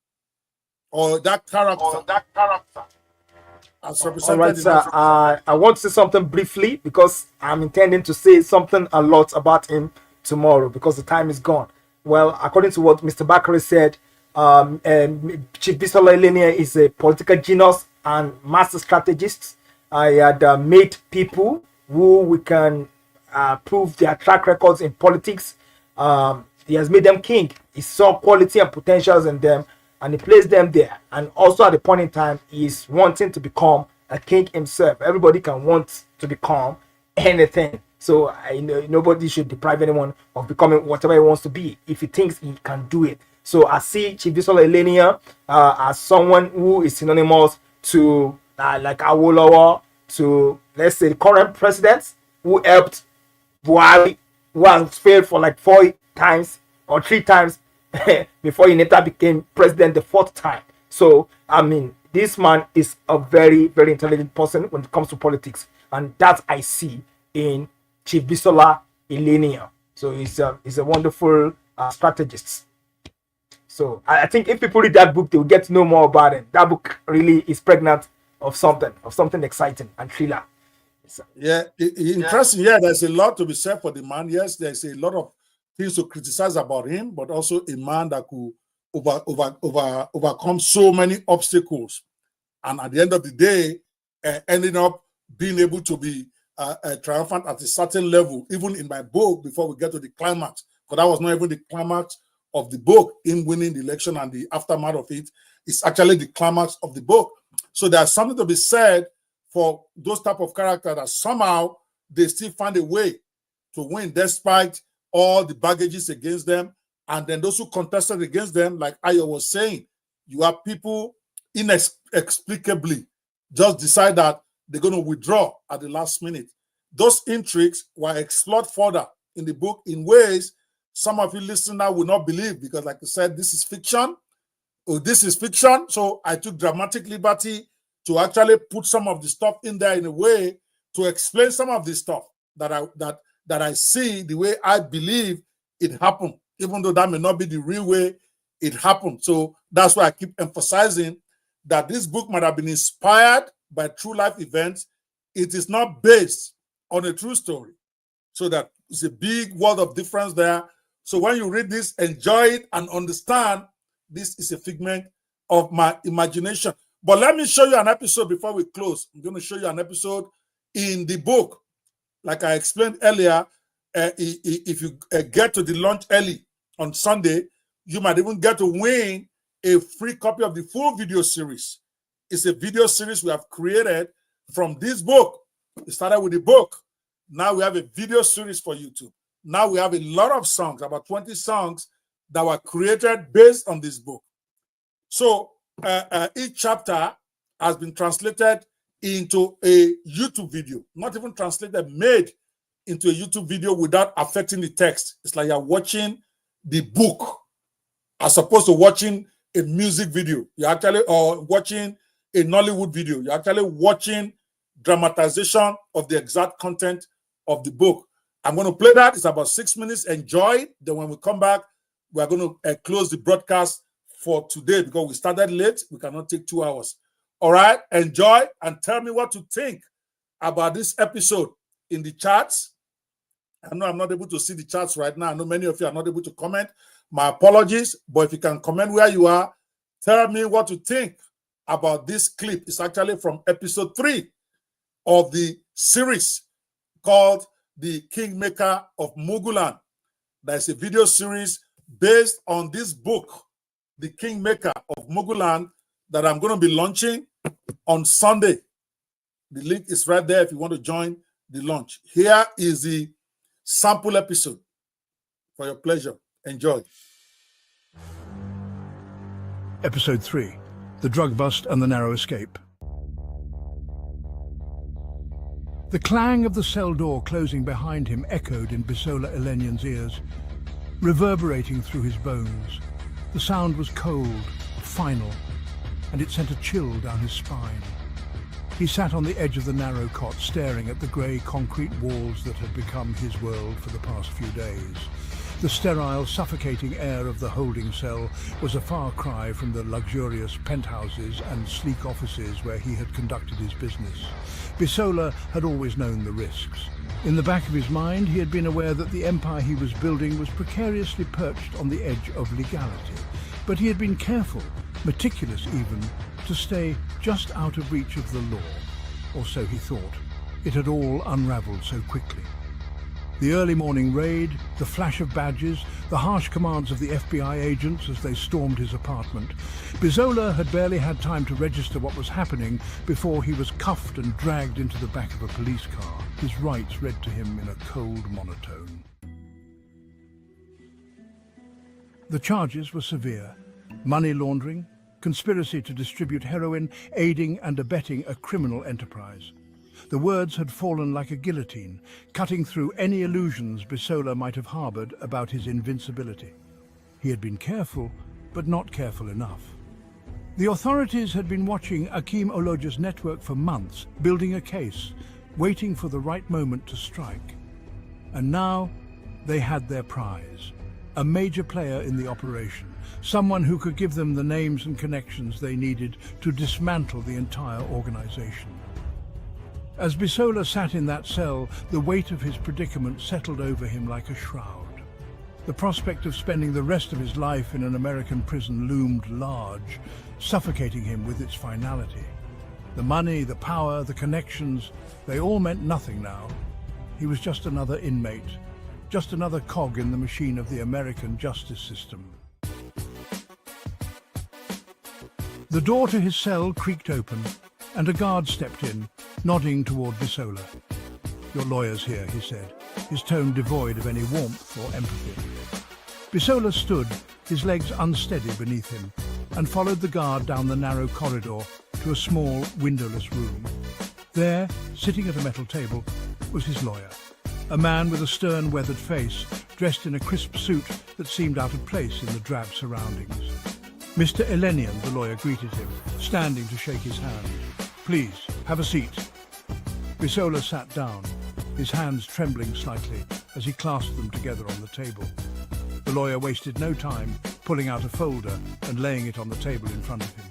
Or that character? All right, sir. I want to say something briefly, because I'm intending to say something a lot about him tomorrow, because the time is gone. Well, according to what Mr. Bakari said, Chief Bisola Elenia is a political genius and master strategist. I had made people who we can prove their track records in politics. He has made them king. He saw quality and potentials in them, and he placed them there. And also at the point in time, he's wanting to become a king himself. Everybody can want to become anything. So nobody should deprive anyone of becoming whatever he wants to be if he thinks he can do it. So I see Chief Bisola Elenia as someone who is synonymous to like Awolowo, to let's say the current president who helped Buhari, who has failed for like 4 times or 3 times before he later became president the 4th time. So I mean, this man is a very, very intelligent person when it comes to politics, and that I see in Chief Bisola Elenia. So he's a wonderful strategist. So I think if people read that book, they will get to know more about it. That book really is pregnant of something exciting and thriller. Yeah, interesting. Yeah, there's a lot to be said for the man. Yes, there's a lot of things to criticize about him, but also a man that could overcome so many obstacles, and at the end of the day, ending up being able to be triumphant at a certain level, even in my book, before we get to the climax. But that was not even the climax of the book, in winning the election and the aftermath of it. It's actually the climax of the book. So there's something to be said for those type of characters that somehow they still find a way to win despite all the baggages against them. And then those who contested against them, like Ayo was saying, you have people inexplicably just decide that they're going to withdraw at the last minute. Those intrigues were explored further in the book in ways some of you listening now will not believe, because like I said, this is fiction. Oh, this is fiction. So I took dramatic liberty to actually put some of the stuff in there in a way to explain some of the stuff that I see the way I believe it happened, even though that may not be the real way it happened. So that's why I keep emphasizing that this book might have been inspired by true life events. It is not based on a true story. So that is a big world of difference there. So when you read this, enjoy it and understand this is a figment of my imagination. But let me show you an episode before we close. I'm going to show you an episode in the book. Like I explained earlier, if you get to the launch early on Sunday, you might even get to win a free copy of the full video series. It's a video series we have created from this book. It started with the book. Now we have a video series for YouTube. Now we have a lot of songs, about 20 songs that were created based on this book. So each chapter has been translated into a YouTube video, not even translated, made into a YouTube video without affecting the text. It's like you're watching the book as opposed to watching a music video. You're actually watching a Nollywood video. You're actually watching dramatization of the exact content of the book. I'm going to play that. It's about 6 minutes. Enjoy it. Then when we come back, we are going to close the broadcast for today because we started late. We cannot take 2 hours. All right. Enjoy and tell me what to think about this episode in the chats. I know I'm not able to see the chats right now. I know many of you are not able to comment. My apologies. But if you can comment where you are, tell me what to think about this clip. It's actually from episode 3 of the series called The Kingmaker of Muguland. There's a video series based on this book, The Kingmaker of Muguland, that I'm going to be launching on Sunday. The link is right there if you want to join the launch. Here is the sample episode for your pleasure. Enjoy. Episode 3, The Drug Bust and the Narrow Escape. The clang of the cell door closing behind him echoed in Bisola Elenian's ears, reverberating through his bones. The sound was cold, final, and it sent a chill down his spine. He sat on the edge of the narrow cot, staring at the grey concrete walls that had become his world for the past few days. The sterile, suffocating air of the holding cell was a far cry from the luxurious penthouses and sleek offices where he had conducted his business. Bisola had always known the risks. In the back of his mind, he had been aware that the empire he was building was precariously perched on the edge of legality. But he had been careful, meticulous even, to stay just out of reach of the law, or so he thought. It had all unraveled so quickly. The early morning raid, the flash of badges, the harsh commands of the FBI agents as they stormed his apartment. Bisola had barely had time to register what was happening before he was cuffed and dragged into the back of a police car, his rights read to him in a cold monotone. The charges were severe: money laundering, conspiracy to distribute heroin, aiding and abetting a criminal enterprise. The words had fallen like a guillotine, cutting through any illusions Bisola might have harbored about his invincibility. He had been careful, but not careful enough. The authorities had been watching Akim Oloja's network for months, building a case, waiting for the right moment to strike. And now they had their prize. A major player in the operation, someone who could give them the names and connections they needed to dismantle the entire organization. As Bisola sat in that cell, the weight of his predicament settled over him like a shroud. The prospect of spending the rest of his life in an American prison loomed large, suffocating him with its finality. The money, the power, the connections, they all meant nothing now. He was just another inmate, just another cog in the machine of the American justice system. The door to his cell creaked open, and a guard stepped in, nodding toward Bisola. "Your lawyer's here," he said, his tone devoid of any warmth or empathy. Bisola stood, his legs unsteady beneath him, and followed the guard down the narrow corridor to a small, windowless room. There, sitting at a metal table, was his lawyer, a man with a stern, weathered face, dressed in a crisp suit that seemed out of place in the drab surroundings. "Mr. Elenian," the lawyer greeted him, standing to shake his hand. "Please, have a seat." Bisola sat down, his hands trembling slightly as he clasped them together on the table. The lawyer wasted no time, pulling out a folder and laying it on the table in front of him.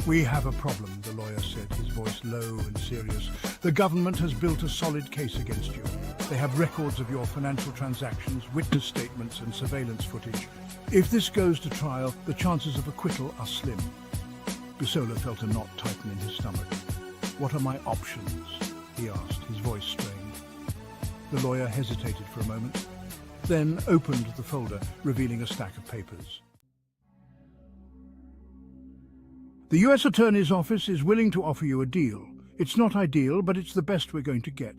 "We have a problem," the lawyer said, his voice low and serious. "The government has built a solid case against you. They have records of your financial transactions, witness statements and surveillance footage. If this goes to trial, the chances of acquittal are slim." Bisola felt a knot tighten in his stomach. "What are my options?" he asked, his voice strained. The lawyer hesitated for a moment, then opened the folder, revealing a stack of papers. "The U.S. Attorney's Office is willing to offer you a deal. It's not ideal, but it's the best we're going to get."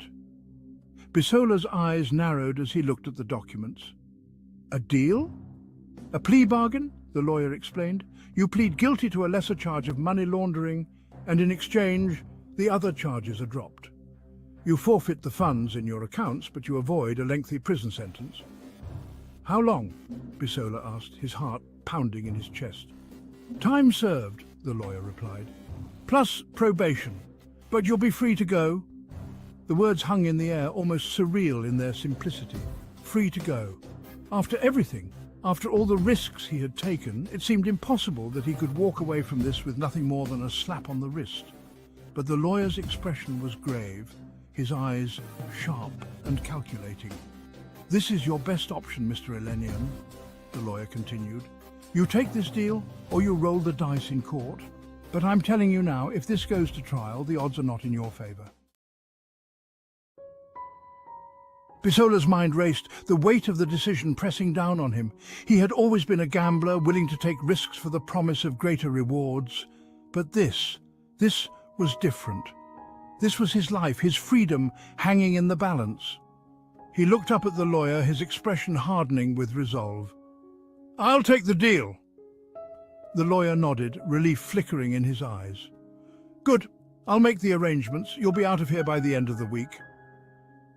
Bisola's eyes narrowed as he looked at the documents. "A deal? A plea bargain?" the lawyer explained. "You plead guilty to a lesser charge of money laundering, and in exchange, the other charges are dropped. You forfeit the funds in your accounts, but you avoid a lengthy prison sentence." "How long?" Bisola asked, his heart pounding in his chest. "Time served," the lawyer replied, "plus probation. But you'll be free to go." The words hung in the air, almost surreal in their simplicity. Free to go. After everything, after all the risks he had taken, it seemed impossible that he could walk away from this with nothing more than a slap on the wrist. But the lawyer's expression was grave, his eyes sharp and calculating. "This is your best option, Mr. Elenian," the lawyer continued. "You take this deal, or you roll the dice in court. But I'm telling you now, if this goes to trial, the odds are not in your favor." Bisola's mind raced, the weight of the decision pressing down on him. He had always been a gambler, willing to take risks for the promise of greater rewards. But this was different. This was his life, his freedom, hanging in the balance. He looked up at the lawyer, his expression hardening with resolve. "I'll take the deal." The lawyer nodded, relief flickering in his eyes. "Good. I'll make the arrangements. You'll be out of here by the end of the week."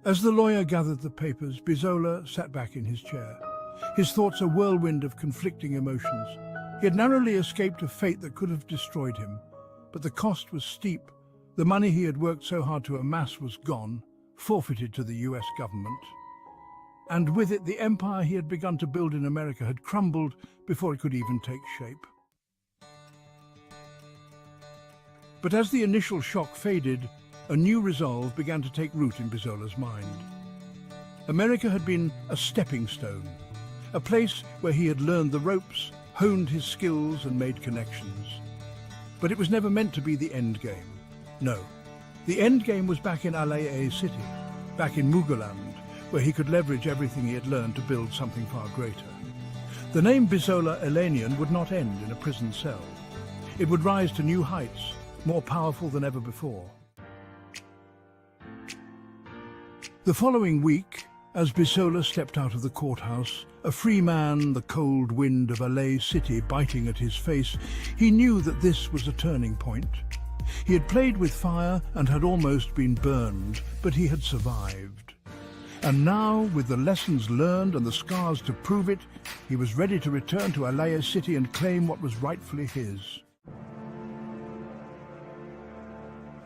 As the lawyer gathered the papers, Bisola sat back in his chair, his thoughts a whirlwind of conflicting emotions. He had narrowly escaped a fate that could have destroyed him, but the cost was steep. The money he had worked so hard to amass was gone, forfeited to the US government. And with it, the empire he had begun to build in America had crumbled before it could even take shape. But as the initial shock faded, a new resolve began to take root in Bisola's mind. America had been a stepping stone, a place where he had learned the ropes, honed his skills and made connections. But it was never meant to be the end game. No, the end game was back in Alaya City, back in Muguland, where he could leverage everything he had learned to build something far greater. The name Bisola Elenian would not end in a prison cell. It would rise to new heights, more powerful than ever before. The following week, as Bisola stepped out of the courthouse, a free man, the cold wind of Alay City biting at his face, he knew that this was a turning point. He had played with fire and had almost been burned, but he had survived. And now, with the lessons learned and the scars to prove it, he was ready to return to Alaya City and claim what was rightfully his.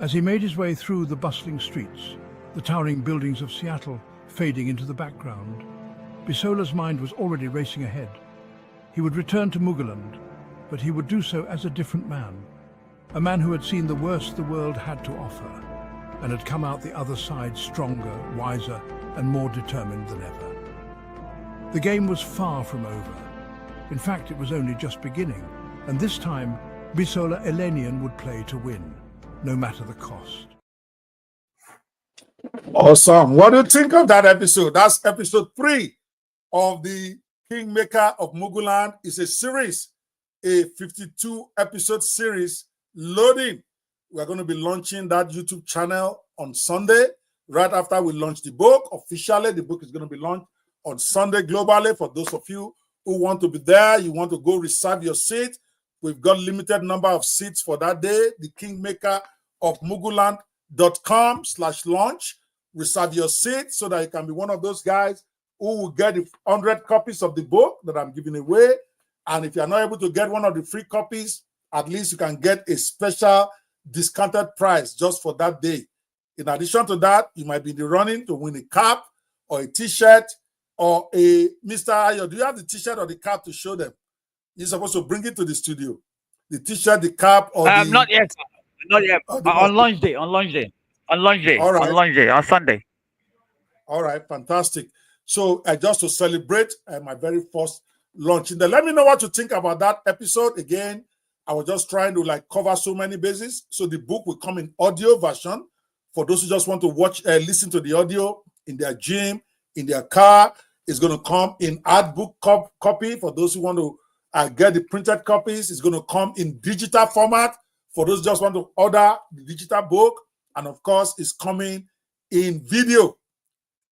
As he made his way through the bustling streets, the towering buildings of Seattle fading into the background, Bisola's mind was already racing ahead. He would return to Muguland, but he would do so as a different man. A man who had seen the worst the world had to offer, and had come out the other side stronger, wiser, and more determined than ever. The game was far from over. In fact, it was only just beginning, and this time, Bisola Elenian would play to win, no matter the cost. Awesome. What do you think of that episode? That's episode 3 of the Kingmaker of Muguland. It's a series, a 52-episode series loading. We're going to be launching that YouTube channel on Sunday, right after we launch the book. Officially, the book is going to be launched on Sunday globally. For those of you who want to be there, you want to go reserve your seat. We've got limited number of seats for that day. The Kingmaker of Muguland.com/launch. Reserve your seat so that you can be one of those guys who will get 100 copies of the book that I'm giving away. And if you're not able to get one of the free copies, at least you can get a special discounted price just for that day. In addition to that, you might be in the running to win a cap or a t-shirt or a Mr. Ayo. Do you have the t-shirt or the cap to show them? You're supposed to bring it to the studio. The t-shirt, the cap, or the... Not yet. Not yet. On launch day. On launch day. On launch day. All right. On launch day. On Sunday. All right. Fantastic. So just to celebrate my very first launch. Let me know what you think about that episode. Again, I was just trying to cover so many bases. So the book will come in audio version for those who just want to watch, listen to the audio in their gym, in their car. It's going to come in art book copy for those who want to get the printed copies. It's going to come in digital format for those who just want to order the digital book. And of course, it's coming in video,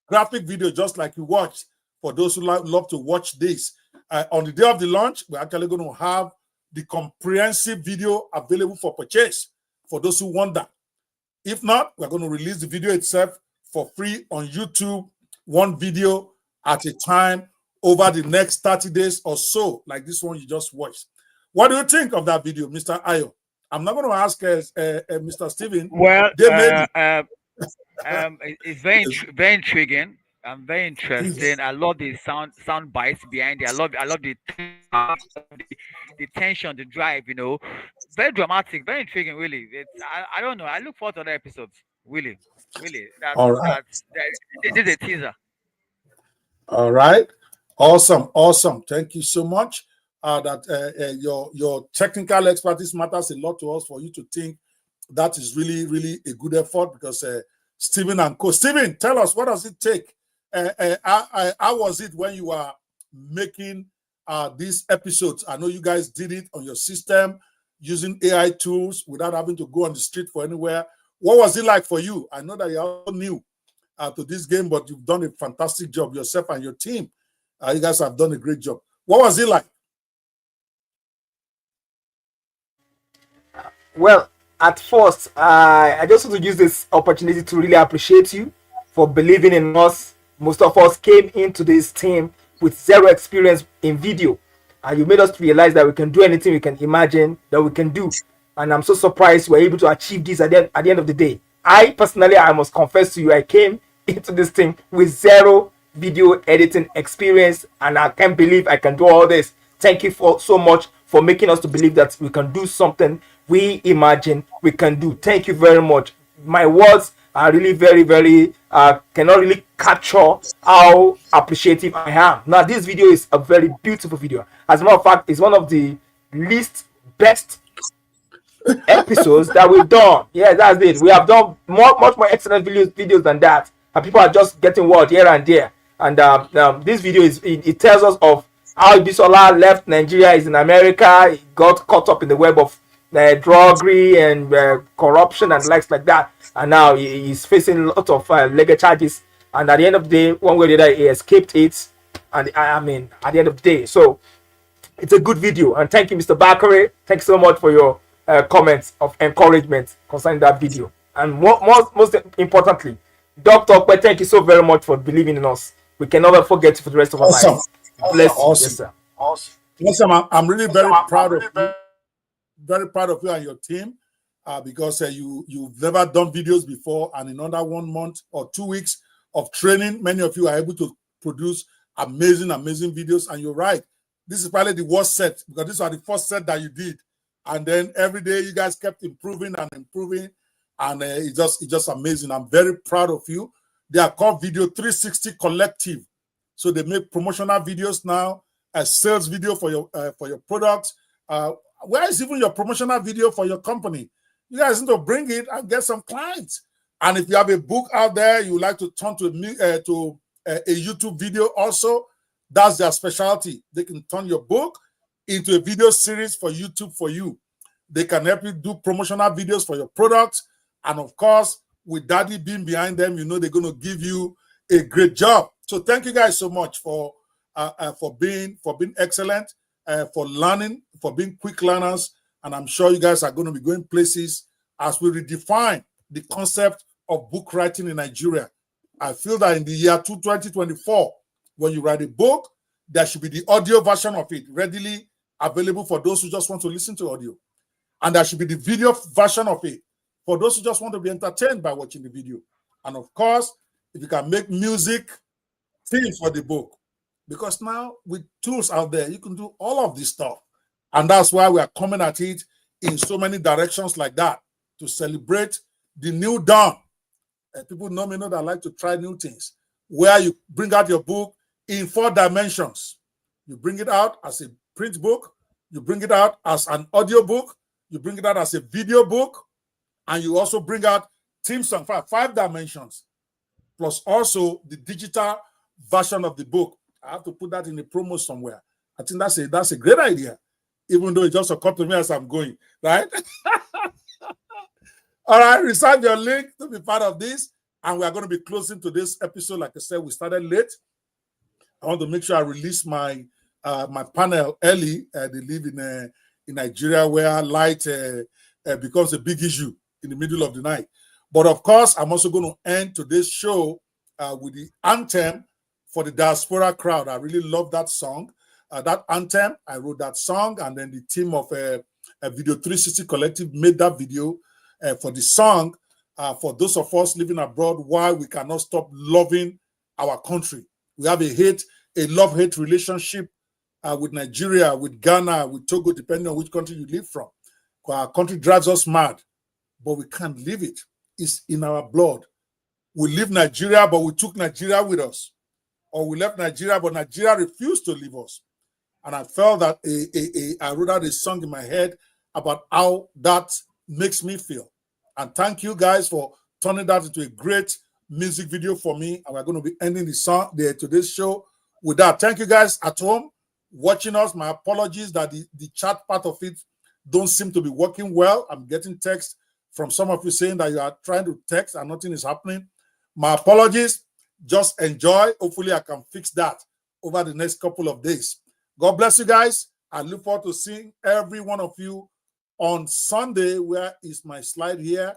graphic video, just like you watch. For those who love to watch this, on the day of the launch, we're actually going to have the comprehensive video available for purchase for those who want that. If not, we're going to release the video itself for free on YouTube, one video at a time over the next 30 days or so, like this one you just watched. What do you think of that video, Mr. Ayo? I'm not going to ask Mr. Steven. Well, it's very intriguing. I'm very interesting. I love the sound bites behind it. I love the tension, the drive. Very dramatic, very intriguing. Really, I don't know. I look forward to other episodes. Really. All right. This is a teaser. All right. Awesome. Thank you so much. Your technical expertise matters a lot to us. For you to think that is really a good effort, because Stephen and co. Stephen, tell us, what does it take? How was it when you were making these episodes? I know you guys did it on your system using AI tools without having to go on the street for anywhere. What was it like for you? I know that you're all new to this game, but you've done a fantastic job, yourself and your team. You guys have done a great job. What was it like? Well, at first, I just want to use this opportunity to really appreciate you for believing in us. Most of us came into this team with zero experience in video, and you made us realize that we can do anything we can imagine that we can do. And I'm so surprised we're able to achieve this at the end of the day. I personally, I must confess to you, I came into this team with zero video editing experience, and I can't believe I can do all this. Thank you so much for making us to believe that we can do something we imagine we can do. Thank you very much. My words are really very, very cannot really capture how appreciative I am. Now, this video is a very beautiful video. As a matter of fact, it's one of the least best episodes that we've done. Yeah, that's it. We have done much more excellent videos than that, and people are just getting word here and there. And this video it tells us of how Bisola left Nigeria, is in America. He got caught up in the web of druggery and corruption and likes like that, and now he's facing a lot of legal charges. And at the end of the day, one way or the other, he escaped it. And I mean, at the end of the day, so it's a good video. And thank you, Mr. Bakare. Thanks so much for your comments of encouragement concerning that video. And most importantly, Dr. Okwe, thank you so very much for believing in us. We can never forget you for the rest of our lives. Bless you. Yes, sir. Awesome. I'm really very proud of you. Very proud of you and your team because you've never done videos before, and in under 1 month or 2 weeks of training, many of you are able to produce amazing videos. And you're right, this is probably the worst set, because these are the first set that you did, and then every day you guys kept improving, and it's just amazing. I'm very proud of you. They are called Video 360 Collective, so they make promotional videos now, a sales video for your products. Where is even your promotional video for your company? You guys need to bring it and get some clients. And if you have a book out there, you would like to turn to a YouTube video also, that's their specialty. They can turn your book into a video series for YouTube for you. They can help you do promotional videos for your products. And of course, with Daddy being behind them, you know they're going to give you a great job. So thank you guys so much for being excellent, for learning, for being quick learners. And I'm sure you guys are going to be going places as we redefine the concept of book writing in Nigeria. I feel that in the year 2024, when you write a book, there should be the audio version of it readily available for those who just want to listen to audio. And there should be the video version of it for those who just want to be entertained by watching the video. And of course, if you can make music theme for the book, because now with tools out there, you can do all of this stuff. And that's why we are coming at it in so many directions like that, to celebrate the new dawn. People know that I like to try new things, where you bring out your book in 4 dimensions. You bring it out as a print book, you bring it out as an audio book, you bring it out as a video book, and you also bring out theme song, 5 dimensions, plus also the digital version of the book. I have to put that in a promo somewhere. I think that's a great idea, even though it just occurred to me as I'm going, right? All right, reserve your link to be part of this. And we are going to be closing to this episode. Like I said, we started late. I want to make sure I release my panel early. They live in Nigeria, where light becomes a big issue in the middle of the night. But of course, I'm also going to end today's show with the anthem for the diaspora crowd. I really love that song. That anthem, I wrote that song, and then the team of Video 360 Collective made that video for the song. For those of us living abroad, why we cannot stop loving our country. We have a love-hate relationship with Nigeria, with Ghana, with Togo, depending on which country you live from. Our country drives us mad, but we can't leave it. It's in our blood. We leave Nigeria, but we took Nigeria with us. Or we left Nigeria, but Nigeria refused to leave us. And I felt that I wrote out a song in my head about how that makes me feel. And thank you guys for turning that into a great music video for me. And we're going to be ending today's show with that. Thank you guys at home watching us. My apologies that the chat part of it don't seem to be working well. I'm getting text from some of you saying that you are trying to text and nothing is happening. My apologies. Just enjoy. Hopefully I can fix that over the next couple of days. God bless you guys. I look forward to seeing every one of you on Sunday. Where is my slide here?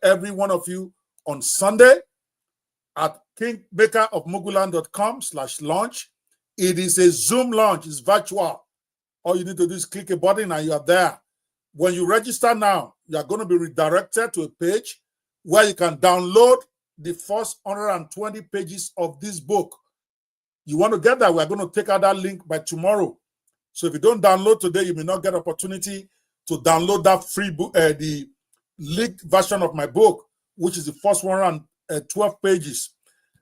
Every one of you on Sunday at Kingmaker of Muguland.com/launch. It is a Zoom launch. It's virtual. All you need to do is click a button and you are there. When you register now, you are going to be redirected to a page where you can download the first 120 pages of this book. You want to get that? We're going to take out that link by tomorrow. So if you don't download today, you may not get opportunity to download that free book, the leaked version of my book which is the first 112 pages.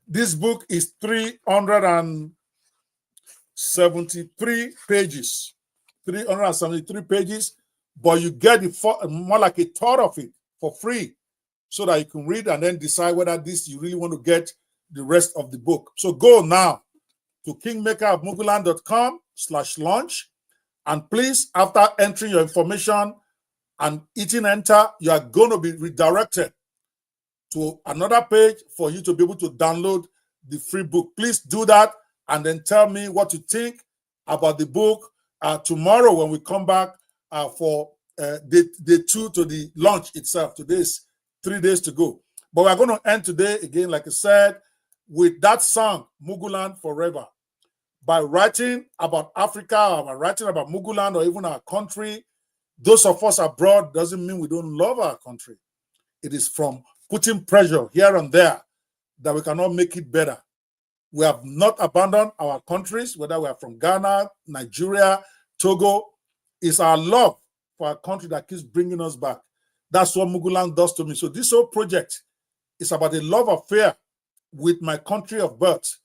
This book is 373 pages. 373 pages, but you get more like a third of it for free so that you can read and then decide whether you really want to get the rest of the book. So go now to kingmakerofmuguland.com/launch, and please, after entering your information and hitting enter, you are going to be redirected to another page for you to be able to download the free book. Please do that and then tell me what you think about the book tomorrow when we come back for day 2 to the launch itself. Today is 3 days to go. But we're going to end today, again, like I said, with that song, Muguland Forever. By writing about Africa, or by writing about Muguland, or even our country, those of us abroad doesn't mean we don't love our country. It is from putting pressure here and there that we cannot make it better. We have not abandoned our countries, whether we are from Ghana, Nigeria, Togo. It's our love for our country that keeps bringing us back. That's what Muguland does to me. So this whole project is about a love affair with my country of birth,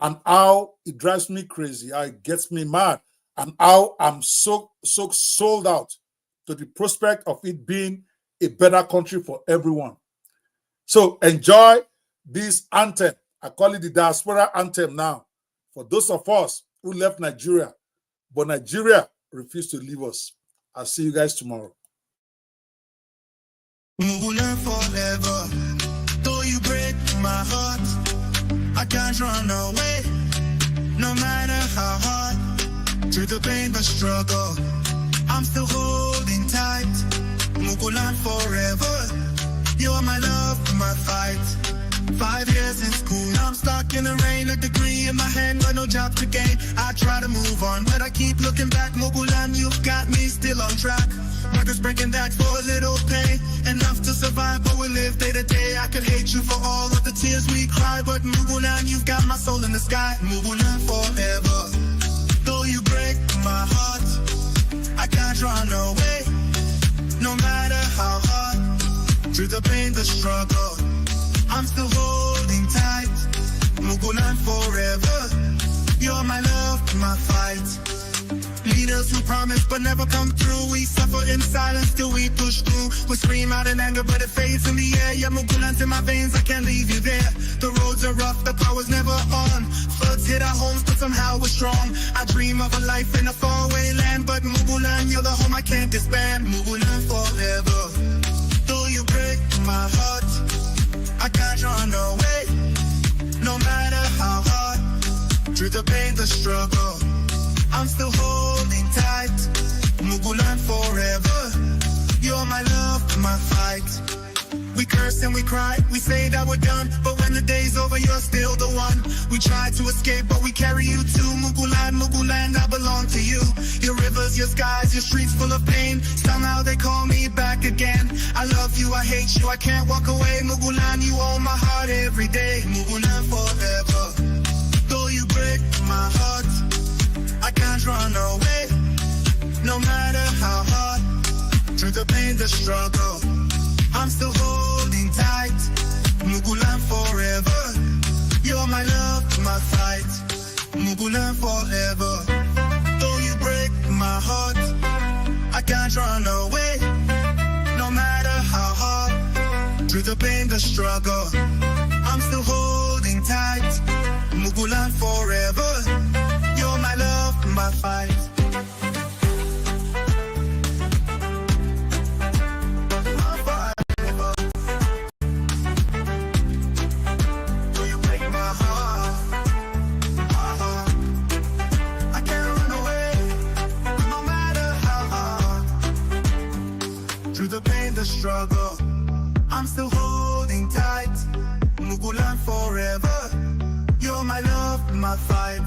and how it drives me crazy, how it gets me mad, and how I'm so sold out to the prospect of it being a better country for everyone. So enjoy this anthem. I call it the diaspora anthem now, for those of us who left Nigeria, but Nigeria refused to leave us. I'll see you guys tomorrow. Muguland forever. Though you break my heart, I can't run away. No matter how hard, through the pain, the struggle, I'm still holding tight. Muguland forever. You're my love, my fight. 5 years in school, now I'm stuck in the rain. A degree in my hand, but no job to gain. I try to move on, but I keep looking back. Muguland, you've got me still on track. Mother's breaking back for a little pain, enough to survive, but we live day to day. I could hate you for all of the tears we cry, but Muguland, you've got my soul in the sky. Muguland forever. Though you break my heart, I can't run away. No matter how hard, through the pain, the struggle, I'm still holding tight. Muguland forever. You're my love, my fight. Leaders who promise but never come through. We suffer in silence till we push through. We scream out in anger but it fades in the air. Yeah, Muguland's in my veins, I can't leave you there. The roads are rough, the power's never on. Floods hit our homes but somehow we're strong. I dream of a life in a faraway land, but Muguland, you're the home I can't disband. Muguland forever. Though you break my heart, I can't run away. No matter how hard, through the pain, the struggle, I'm still holding tight. Muguland forever. You're my love, my fight. We curse and we cry, we say that we're done, but when the day's over, you're still the one. We try to escape, but we carry you to Muguland. Muguland, I belong to you. Your rivers, your skies, your streets full of pain. Somehow they call me back again. I love you, I hate you, I can't walk away. Muguland, you own my heart every day. Muguland forever. Though you break my heart, I can't run away. No matter how hard, through the pain, the struggle, I'm still holding tight. Muguland forever. You're my love, my fight. Muguland forever. Though you break my heart, I can't run away. No matter how hard, through the pain, the struggle, I'm still holding tight. Muguland forever. You're my love, my fight. Struggle, I'm still holding tight. Muguland forever. You're my love, my fight.